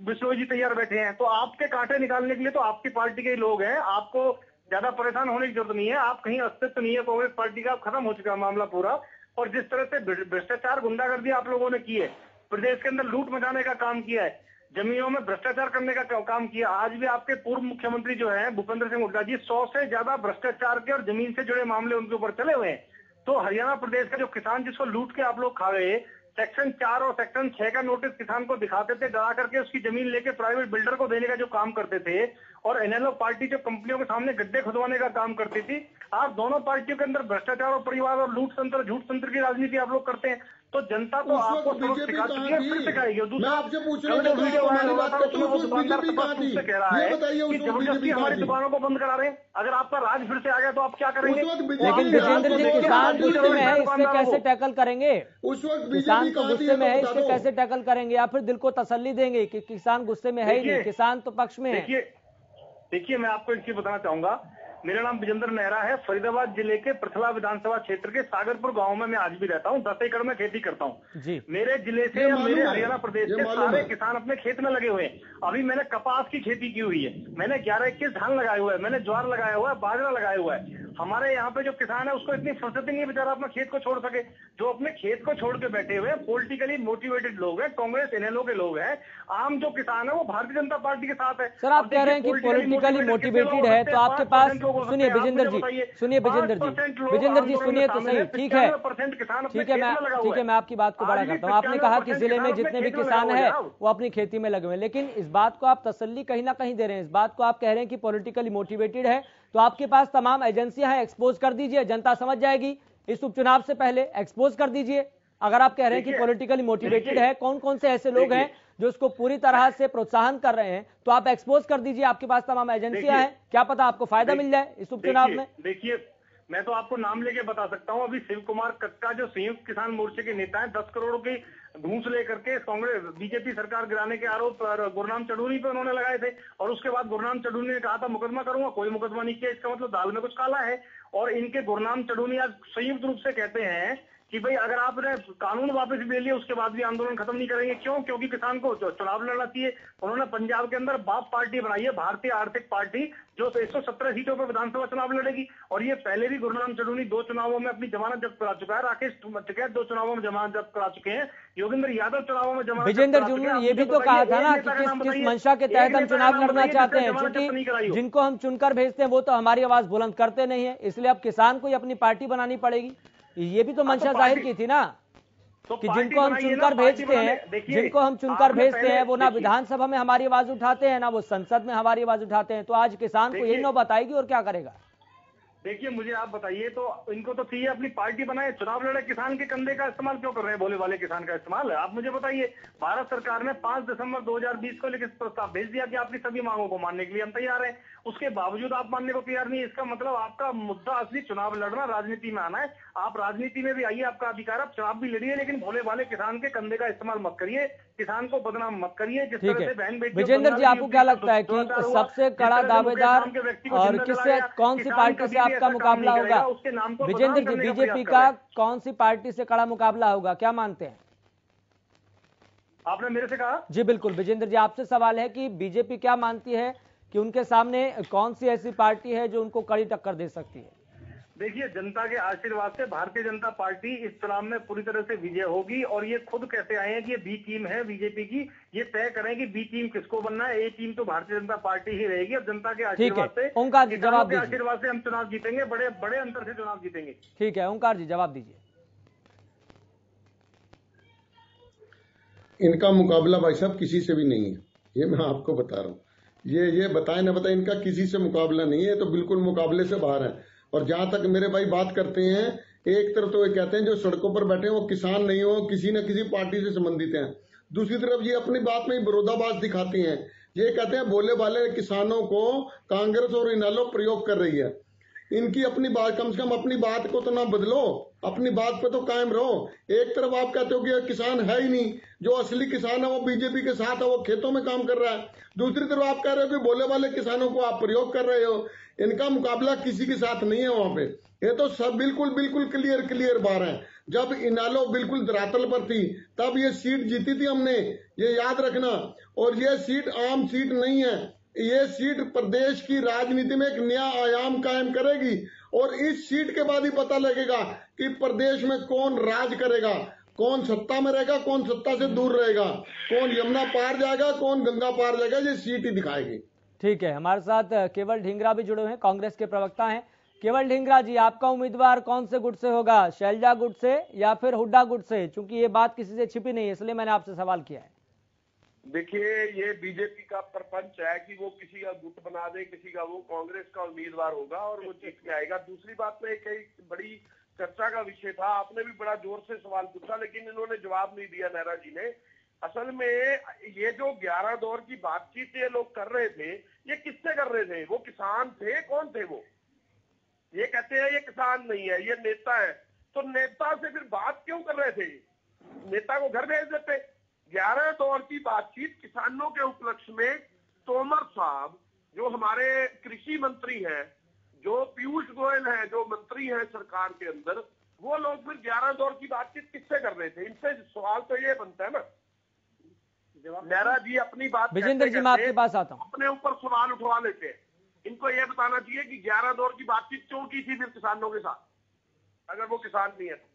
विष्णु जी तैयार बैठे हैं। तो आपके कांटे निकालने के लिए तो आपकी पार्टी के लोग हैं, आपको ज्यादा परेशान होने की जरूरत नहीं है। आप कहीं अस्तित्व नहीं है कांग्रेस पार्टी का, खत्म हो चुका मामला पूरा। और जिस तरह से भ्रष्टाचार गुंडागर्दी आप लोगों ने की है, प्रदेश के अंदर लूट मचाने का काम किया है, जमीनों में भ्रष्टाचार करने का काम किया। आज भी आपके पूर्व मुख्यमंत्री जो है भूपेंद्र सिंह हुड्डा जी 100 से ज्यादा भ्रष्टाचार के और जमीन से जुड़े मामले उनके ऊपर चले हुए हैं। तो हरियाणा प्रदेश का जो किसान जिसको लूट के आप लोग खा गए, सेक्शन 4 और सेक्शन 6 का नोटिस किसान को दिखाते थे, डरा करके उसकी जमीन लेके प्राइवेट बिल्डर को देने का जो काम करते थे, और एनएलओ पार्टी जो कंपनियों के सामने गड्ढे खुदवाने का काम करती थी। आप दोनों पार्टियों के अंदर भ्रष्टाचार और परिवार और लूट तंत्र झूठ तंत्र की राजनीति आप लोग करते हैं। तो जनता तो आपको सबक सिखा चुकी है, फिर सिखाएगी। दूसरा वीडियो वायरल हुआ था उसमें वो दुकानदार स्पष्ट रूप से कह रहा है कि जबरदस्ती हमारी दुकानों को बंद करा रहे हैं। अगर आपका राज फिर से आ गया तो आप क्या करेंगे? लेकिन विजेंद्र जी किसान गुस्से में है, इससे कैसे टैकल करेंगे? किसान तो गुस्से में है, इससे कैसे टैकल करेंगे? या फिर दिल को तसल्ली देंगे कि किसान गुस्से में है ही नहीं, किसान तो पक्ष में है? देखिए मैं आपको एक चीज बताना चाहूंगा। मेरा नाम विजेंद्र नेहरा है, फरीदाबाद जिले के पृथला विधानसभा क्षेत्र के सागरपुर गांव में मैं आज भी रहता हूं। 10 एकड़ में खेती करता हूं। मेरे जिले से या मेरे हरियाणा प्रदेश के सारे किसान अपने खेत में लगे हुए हैं। अभी मैंने कपास की खेती की हुई है, मैंने 11-21 धान लगाए हुए हैं, मैंने ज्वार लगाया हुआ है, बाजरा लगाया हुआ है। हमारे यहाँ पे जो किसान है उसको इतनी फुर्सत ही नहीं है बेचारा अपना खेत को छोड़ सके। जो अपने खेत को छोड़ के बैठे हुए पॉलिटिकली मोटिवेटेड लोग हैं, कांग्रेस इनेलो के लोग हैं। आम जो किसान है वो भारतीय जनता पार्टी के साथ है। सर आप कह रहे हैं कि पॉलिटिकली मोटिवेटेड है तो आपके पास, सुनिए विजेंद्र जी, सुनिए विजेंद्र जी सुनिए तो सही, ठीक है मैं आपकी बात को बड़ा करता हूँ। आपने कहा कि जिले में जितने भी किसान है वो अपनी खेती में लगे हुए, लेकिन इस बात को आप तसल्ली कहीं ना कहीं दे रहे हैं। इस बात को आप कह रहे हैं कि पॉलिटिकली मोटिवेटेड है तो आपके पास तमाम एजेंसियां हैं, एक्सपोज कर दीजिए, जनता समझ जाएगी। इस उपचुनाव से पहले एक्सपोज कर दीजिए। अगर आप कह रहे हैं कि पॉलिटिकली मोटिवेटेड है, कौन कौन से ऐसे लोग हैं जो इसको पूरी तरह से प्रोत्साहन कर रहे हैं, तो आप एक्सपोज कर दीजिए। आपके पास तमाम एजेंसियां हैं, क्या पता आपको फायदा मिल जाए इस उपचुनाव में। देखिए मैं तो आपको नाम लेके बता सकता हूं। अभी शिव कुमार कक्का जो संयुक्त किसान मोर्चे के नेता हैं, 10 करोड़ की घूस लेकर के कांग्रेस बीजेपी सरकार गिराने के आरोप पर गुरनाम चढ़ूनी पे उन्होंने लगाए थे, और उसके बाद गुरनाम चढ़ूनी ने कहा था मुकदमा करूंगा, कोई मुकदमा नहीं किया। इसका मतलब दाल में कुछ काला है। और इनके गुरनाम चढ़ूनी आज संयुक्त रूप से कहते हैं कि भाई अगर आपने कानून वापस ले लिया उसके बाद भी आंदोलन खत्म नहीं करेंगे। क्यों? क्योंकि किसान को चुनाव लड़ना चाहिए। उन्होंने पंजाब के अंदर बाप पार्टी बनाई है, भारतीय आर्थिक पार्टी, जो 117 सीटों पर विधानसभा चुनाव लड़ेगी। और ये पहले भी गुरनाम चढ़ूनी 2 चुनावों में अपनी जमानत जब्त करा चुका है। राकेश टिकैत 2 चुनावों में जमानत जब्त करा चुके हैं। योगेंद्र यादव चुनावों में जमानत। विजेंद्र जी ने ये भी तो कहा था ना कि किस मंशा के तहत हम चुनाव लड़ना चाहते हैं, क्योंकि जिनको हम चुनकर भेजते हैं वो तो हमारी आवाज बुलंद करते नहीं है, इसलिए अब किसान को अपनी पार्टी बनानी पड़ेगी। ये भी तो मंशा जाहिर की थी ना कि जिनको हम चुनकर भेजते हैं वो ना विधानसभा में हमारी आवाज उठाते हैं, ना वो संसद में हमारी आवाज उठाते हैं। तो आज किसान को यही नौबत आएगी और क्या करेगा। देखिए मुझे आप बताइए, तो इनको तो चाहिए अपनी पार्टी बनाए, चुनाव लड़े। किसान के कंधे का इस्तेमाल क्यों कर रहे हैं, भोले वाले किसान का इस्तेमाल। आप मुझे बताइए, भारत सरकार ने 5 दिसंबर 2020 को लिखित प्रस्ताव भेज दिया कि आपकी सभी मांगों को मानने के लिए हम तैयार हैं। उसके बावजूद आप मानने को तैयार नहीं। इसका मतलब आपका मुद्दा असली चुनाव लड़ना, राजनीति में आना है। आप राजनीति में भी आइए, आपका अधिकार, आप चुनाव भी लड़िए, लेकिन भोले वाले किसान के कंधे का इस्तेमाल मत करिए, किसान को बदनाम मत करिए। जिस तरह से बहन बेटी। विजेंद्र जी आपको क्या लगता है कि सबसे कड़ा दावेदार और किससे, कौन सी पार्टी से आपका मुकाबला होगा? विजेंद्र जी बीजेपी का कौन सी पार्टी से कड़ा मुकाबला होगा, क्या मानते हैं? आपने मेरे से कहा। जी बिल्कुल विजेंद्र जी, आपसे सवाल है कि बीजेपी क्या मानती है कि उनके सामने कौन सी ऐसी पार्टी है जो उनको कड़ी टक्कर दे सकती है? देखिए जनता के आशीर्वाद से भारतीय जनता पार्टी इस चुनाव में पूरी तरह से विजय होगी। और ये खुद कहते आए हैं कि ये बी टीम है बीजेपी की, ये तय करें कि बी टीम किसको बनना है। ए टीम तो भारतीय जनता पार्टी ही रहेगी। और जनता के आशीर्वाद से, ओंकार जी जवाब दीजिए। आशीर्वाद से हम चुनाव जीतेंगे, बड़े बड़े अंतर से चुनाव जीतेंगे। ठीक है ओंकार जी जवाब दीजिए। इनका मुकाबला भाई साहब किसी से भी नहीं है, ये मैं आपको बता रहा हूँ। ये बताए ना बताए, इनका किसी से मुकाबला नहीं है, तो बिल्कुल मुकाबले से बाहर है। और जहां तक मेरे भाई बात करते हैं, एक तरफ तो ये कहते हैं जो सड़कों पर बैठे हैं वो किसान नहीं हो, किसी न किसी पार्टी से संबंधित हैं। दूसरी तरफ ये अपनी बात में विरोधाभास दिखाते हैं। ये कहते हैं भोले भाले किसानों को कांग्रेस और इनेलो प्रयोग कर रही है। इनकी अपनी बात, कम से कम अपनी बात को तो ना बदलो, अपनी बात पे तो कायम रहो। एक तरफ आप कहते हो कि किसान है ही नहीं, जो असली किसान है वो बीजेपी के साथ है, वो खेतों में काम कर रहा है। दूसरी तरफ आप कह रहे हो कि भोले वाले किसानों को आप प्रयोग कर रहे हो। इनका मुकाबला किसी के साथ नहीं है वहां पे। ये तो सब बिल्कुल क्लियर बात है। जब इनेलो बिल्कुल धरातल पर थी तब ये सीट जीती थी हमने, ये याद रखना। और ये सीट आम सीट नहीं है, ये सीट प्रदेश की राजनीति में एक नया आयाम कायम करेगी। और इस सीट के बाद ही पता लगेगा कि प्रदेश में कौन राज करेगा, कौन सत्ता में रहेगा, कौन सत्ता से दूर रहेगा, कौन यमुना पार जाएगा, कौन गंगा पार जाएगा, ये सीट ही दिखाएगी। ठीक है, हमारे साथ केवल ढींगरा भी जुड़े हैं, कांग्रेस के प्रवक्ता हैं। केवल ढींगरा जी, आपका उम्मीदवार कौन से गुट से होगा, शैलजा गुट से या फिर हुड्डा गुट से? चूंकि ये बात किसी से छिपी नहीं है इसलिए मैंने आपसे सवाल किया है। देखिए ये बीजेपी का प्रपंच है कि वो किसी का गुट बना दे, किसी का वो कांग्रेस का उम्मीदवार होगा और वो जीत के आएगा। दूसरी बात में एक बड़ी चर्चा का विषय था, आपने भी बड़ा जोर से सवाल पूछा लेकिन इन्होंने जवाब नहीं दिया नेहरा जी ने। असल में ये जो 11 दौर की बातचीत ये लोग कर रहे थे, ये किससे कर रहे थे? वो किसान थे, कौन थे वो? ये कहते हैं ये किसान नहीं है, ये नेता है। तो नेता से फिर बात क्यों कर रहे थे? नेता को घर भेज देते। 11 दौर की बातचीत किसानों के उपलक्ष्य में तोमर साहब जो हमारे कृषि मंत्री हैं, जो पीयूष गोयल हैं, जो मंत्री हैं सरकार के अंदर, वो लोग फिर 11 दौर की बातचीत किससे कर रहे थे? इनसे सवाल तो ये बनता है ना। नेहरा जी अपनी बात, विजेंद्र जी मैं आपके पास आता हूं, अपने ऊपर सवाल उठवा लेते हैं। इनको यह बताना चाहिए कि 11 दौर की बातचीत क्यों की थी फिर किसानों के साथ, अगर वो किसान नहीं है तो।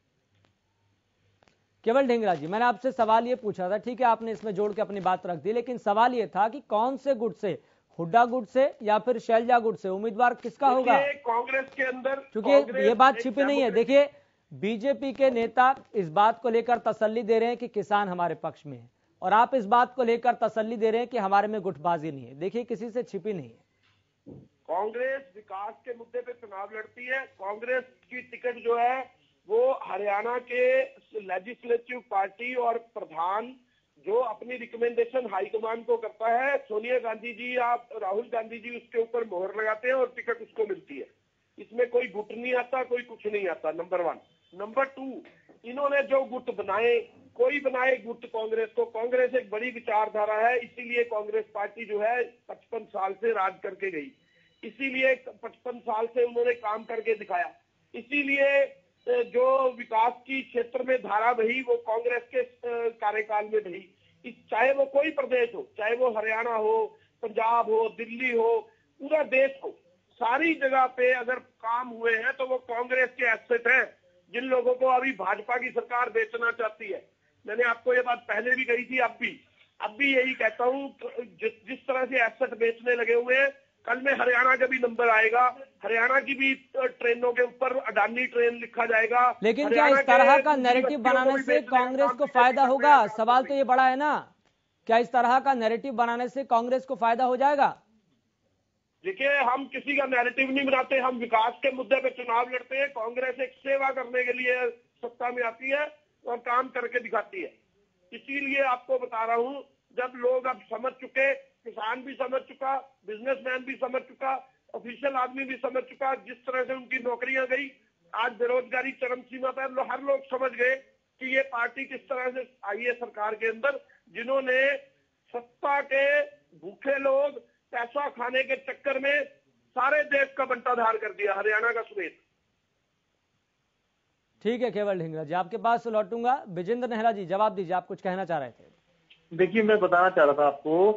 केवल ढींगरा जी, मैंने आपसे सवाल ये पूछा था, ठीक है आपने इसमें जोड़ के अपनी बात रख दी, लेकिन सवाल ये था कि कौन से गुट से, हुड्डा गुट से या फिर शैलजा गुट से, उम्मीदवार किसका होगा? कांग्रेस के अंदर, क्योंकि ये बात छिपी नहीं है। देखिए बीजेपी के नेता इस बात को लेकर तसल्ली दे रहे हैं कि किसान हमारे पक्ष में है, और आप इस बात को लेकर तसल्ली दे रहे हैं कि हमारे में गुटबाजी नहीं है। देखिए किसी से छिपी नहीं है। कांग्रेस विकास के मुद्दे पे चुनाव लड़ती है। कांग्रेस की टिकट जो है वो हरियाणा के लेजिस्लेटिव पार्टी और प्रधान जो अपनी रिकमेंडेशन हाईकमान को करता है, सोनिया गांधी जी या राहुल गांधी जी उसके ऊपर मोहर लगाते हैं और टिकट उसको मिलती है। इसमें कोई गुट नहीं आता, कोई कुछ नहीं आता, नंबर 1। नंबर 2, इन्होंने जो गुट बनाए, कोई बनाए गुट कांग्रेस को, कांग्रेस एक बड़ी विचारधारा है, इसीलिए कांग्रेस पार्टी जो है 55 साल से राज करके गई, इसीलिए 55 साल से उन्होंने काम करके दिखाया, इसीलिए जो विकास की क्षेत्र में धारा बही वो कांग्रेस के कार्यकाल में बही। चाहे वो कोई प्रदेश हो, चाहे वो हरियाणा हो, पंजाब हो, दिल्ली हो, पूरा देश हो, सारी जगह पे अगर काम हुए हैं तो वो कांग्रेस के एसेट हैं, जिन लोगों को अभी भाजपा की सरकार बेचना चाहती है। मैंने आपको ये बात पहले भी कही थी, अब भी यही कहता हूँ, जिस तरह से एसेट बेचने लगे हुए हैं, कल में हरियाणा का भी नंबर आएगा, हरियाणा की भी ट्रेनों के ऊपर अडानी ट्रेन लिखा जाएगा। लेकिन क्या इस तरह का नैरेटिव बनाने से कांग्रेस को फायदा होगा? सवाल तो ये बड़ा है ना, क्या इस तरह का नैरेटिव बनाने से कांग्रेस को फायदा हो जाएगा? देखिए, हम किसी का नैरेटिव नहीं बनाते, हम विकास के मुद्दे पे चुनाव लड़ते हैं। कांग्रेस एक सेवा करने के लिए सत्ता में आती है और काम करके दिखाती है। इसीलिए आपको बता रहा हूं, जब लोग अब समझ चुके, किसान भी समझ चुका, बिजनेसमैन भी समझ चुका, ऑफिशियल आदमी भी समझ चुका, जिस तरह से उनकी नौकरियां गई, आज बेरोजगारी चरम सीमा पर, हर लोग समझ गए कि ये पार्टी किस तरह से आई है सरकार के अंदर, जिन्होंने सत्ता के भूखे लोग पैसा खाने के चक्कर में सारे देश का बंटाधार कर दिया, हरियाणा का समेत। ठीक है केवल ढींगरा जी, आपके पास लौटूंगा। विजेंद्र नेहरा जी जवाब दीजिए, आप कुछ कहना चाह रहे थे। देखिए, मैं बताना चाह रहा था आपको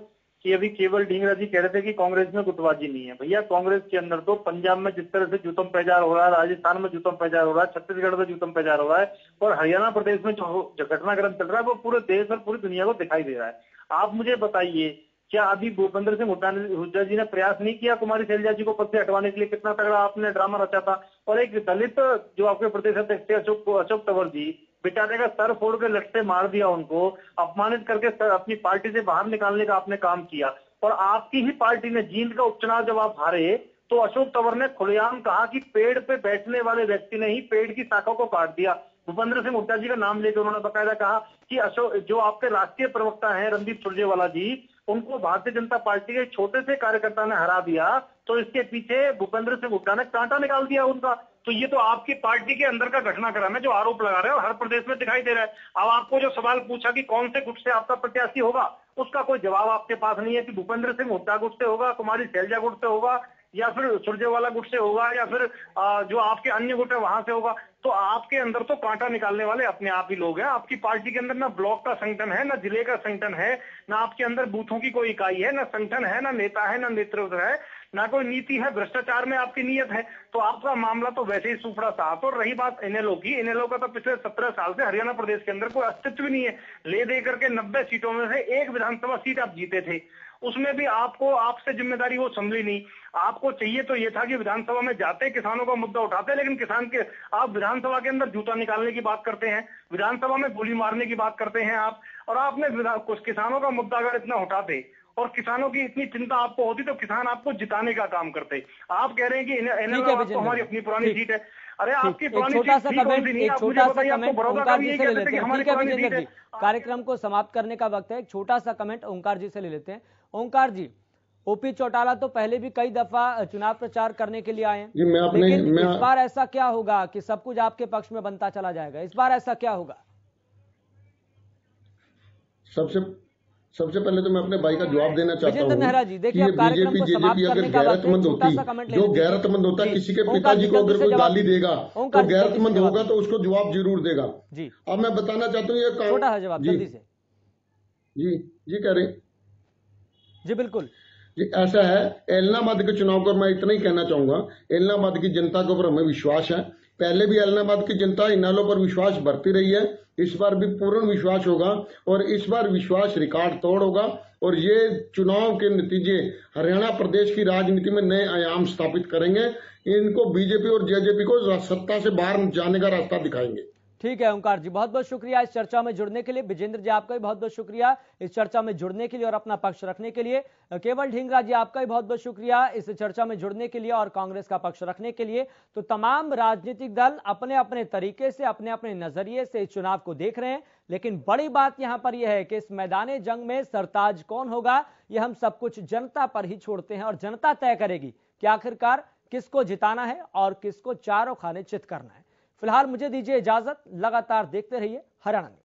कि अभी केवल ढींगरा जी कह रहे थे कि कांग्रेस में गुटबाजी नहीं है। भैया, कांग्रेस के अंदर तो पंजाब में जिस तरह से जूतम प्रचार हो रहा है, राजस्थान में जूतम प्रचार हो रहा है, छत्तीसगढ़ में जूतम प्रचार हो रहा है, और हरियाणा प्रदेश में जो घटनाक्रम चल रहा है वो पूरे देश और पूरी दुनिया को दिखाई दे रहा है। आप मुझे बताइए, क्या अभी भूपेंद्र सिंह हुड्डा जी ने प्रयास नहीं किया कुमारी शैलजा जी को पद से हटवाने के लिए? कितना तगड़ा आपने ड्रामा रचा था। और एक दलित जो आपके प्रदेश अध्यक्ष थे अशोक तंवर जी, बेचारे का सर फोड़ के लट से मार दिया, उनको अपमानित करके अपनी पार्टी से बाहर निकालने का आपने काम किया। और आपकी ही पार्टी ने जींद का उपचुनाव जब आप हारे तो अशोक तंवर ने खुलेआम कहा कि पेड़ पे बैठने वाले व्यक्ति ने ही पेड़ की शाखा को काट दिया। भूपेंद्र सिंह हुड्डा जी का नाम लेकर उन्होंने बकायदा कहा कि अशोक, जो आपके राष्ट्रीय प्रवक्ता हैं रणदीप सुरजेवाला जी, उनको भारतीय जनता पार्टी के छोटे से कार्यकर्ता ने हरा दिया, तो इसके पीछे भूपेंद्र सिंह हुड्डा ने कांटा निकाल दिया उनका। तो ये तो आपकी पार्टी के अंदर का घटनाक्रम है जो आरोप लगा रहे हैं और हर प्रदेश में दिखाई दे रहा है। अब आपको जो सवाल पूछा कि कौन से गुट से आपका प्रत्याशी होगा, उसका कोई जवाब आपके पास नहीं है कि भूपेंद्र सिंह हुड्डा गुट से होगा, कुमारी शैलजा गुट से होगा, या फिर सुरजेवाला गुट से होगा, या फिर जो आपके अन्य गुट है वहां से होगा। तो आपके अंदर तो कांटा निकालने वाले अपने आप ही लोग हैं। आपकी पार्टी के अंदर ना ब्लॉक का संगठन है, ना जिले का संगठन है, ना आपके अंदर बूथों की कोई इकाई है, ना संगठन है, ना नेता है, ना नेतृत्व है, ना कोई नीति है। भ्रष्टाचार में आपकी नीयत है, तो आपका मामला तो वैसे ही सुपड़ा साफ। और रही बात इनेलो की, इनेलो का तो पिछले 17 साल से हरियाणा प्रदेश के अंदर कोई अस्तित्व नहीं है। ले दे करके 90 सीटों में से एक विधानसभा सीट आप जीते थे, उसमें भी आपसे जिम्मेदारी वो संभली नहीं। आपको चाहिए तो ये था कि विधानसभा में जाते किसानों का मुद्दा उठाते, लेकिन किसान के आप विधानसभा के अंदर जूता निकालने की बात करते हैं, विधानसभा में गोली मारने की बात करते हैं आप। और आपने कुछ किसानों का मुद्दा अगर इतना उठाते और किसानों की इतनी चिंता आपको होती तो किसान आपको जिताने का काम करते। आप कह रहे हैं कि तो हमारी अपनी पुरानी सीट है। अरे आपकी पुरानी छोटा सा कमेंट ओंकार जी से ले लेते हैं। ठीक है विजेंद्र जी, कार्यक्रम को समाप्त करने का वक्त है। एक छोटा सा कमेंट ओंकार जी से ले लेते हैं। ओंकार जी, ओपी चौटाला तो पहले भी कई दफा चुनाव प्रचार करने के लिए आए हैं, लेकिन इस बार ऐसा क्या होगा कि सब कुछ आपके पक्ष में बनता चला जाएगा? इस बार ऐसा क्या होगा? सबसे पहले तो मैं अपने भाई का जवाब देना चाहता हूँ कि ये बीजेपी जेजेपी अगर गैरतमंद होती, जो गैरतमंद होता है, किसी के पिताजी को अगर कोई गाली देगा तो गैरतमंद होगा तो उसको जवाब जरूर देगा। जी, अब मैं बताना चाहता हूँ ये छोटा है जवाब, जल्दी से। जी कह रहे जी बिल्कुल। जी ऐसा है, एलनाबाद के चुनाव पर मैं इतना ही कहना चाहूंगा, एलनाबाद की जनता के ऊपर हमें विश्वास है। पहले भी एलनाबाद की जनता इनेलो पर विश्वास बरती रही है, इस बार भी पूर्ण विश्वास होगा और इस बार विश्वास रिकॉर्ड तोड़ होगा और ये चुनाव के नतीजे हरियाणा प्रदेश की राजनीति में नए आयाम स्थापित करेंगे। इनको बीजेपी और जेजेपी को सत्ता से बाहर जाने का रास्ता दिखाएंगे। ठीक है ओंकार जी, बहुत बहुत शुक्रिया इस चर्चा में जुड़ने के लिए। विजेंद्र जी आपका भी बहुत बहुत शुक्रिया इस चर्चा में जुड़ने के लिए और अपना पक्ष रखने के लिए। केवल ढींगरा जी आपका भी बहुत बहुत शुक्रिया इस चर्चा में जुड़ने के लिए और कांग्रेस का पक्ष रखने के लिए। तो तमाम राजनीतिक दल अपने अपने तरीके से, अपने अपने नजरिए से इस चुनाव को देख रहे हैं, लेकिन बड़ी बात यहां पर यह है कि इस मैदान जंग में सरताज कौन होगा ये हम सब कुछ जनता पर ही छोड़ते हैं और जनता तय करेगी कि आखिरकार किसको जिताना है और किसको चारों खाने चित करना है। फिलहाल मुझे दीजिए इजाजत, लगातार देखते रहिए हरियाणा न्यूज।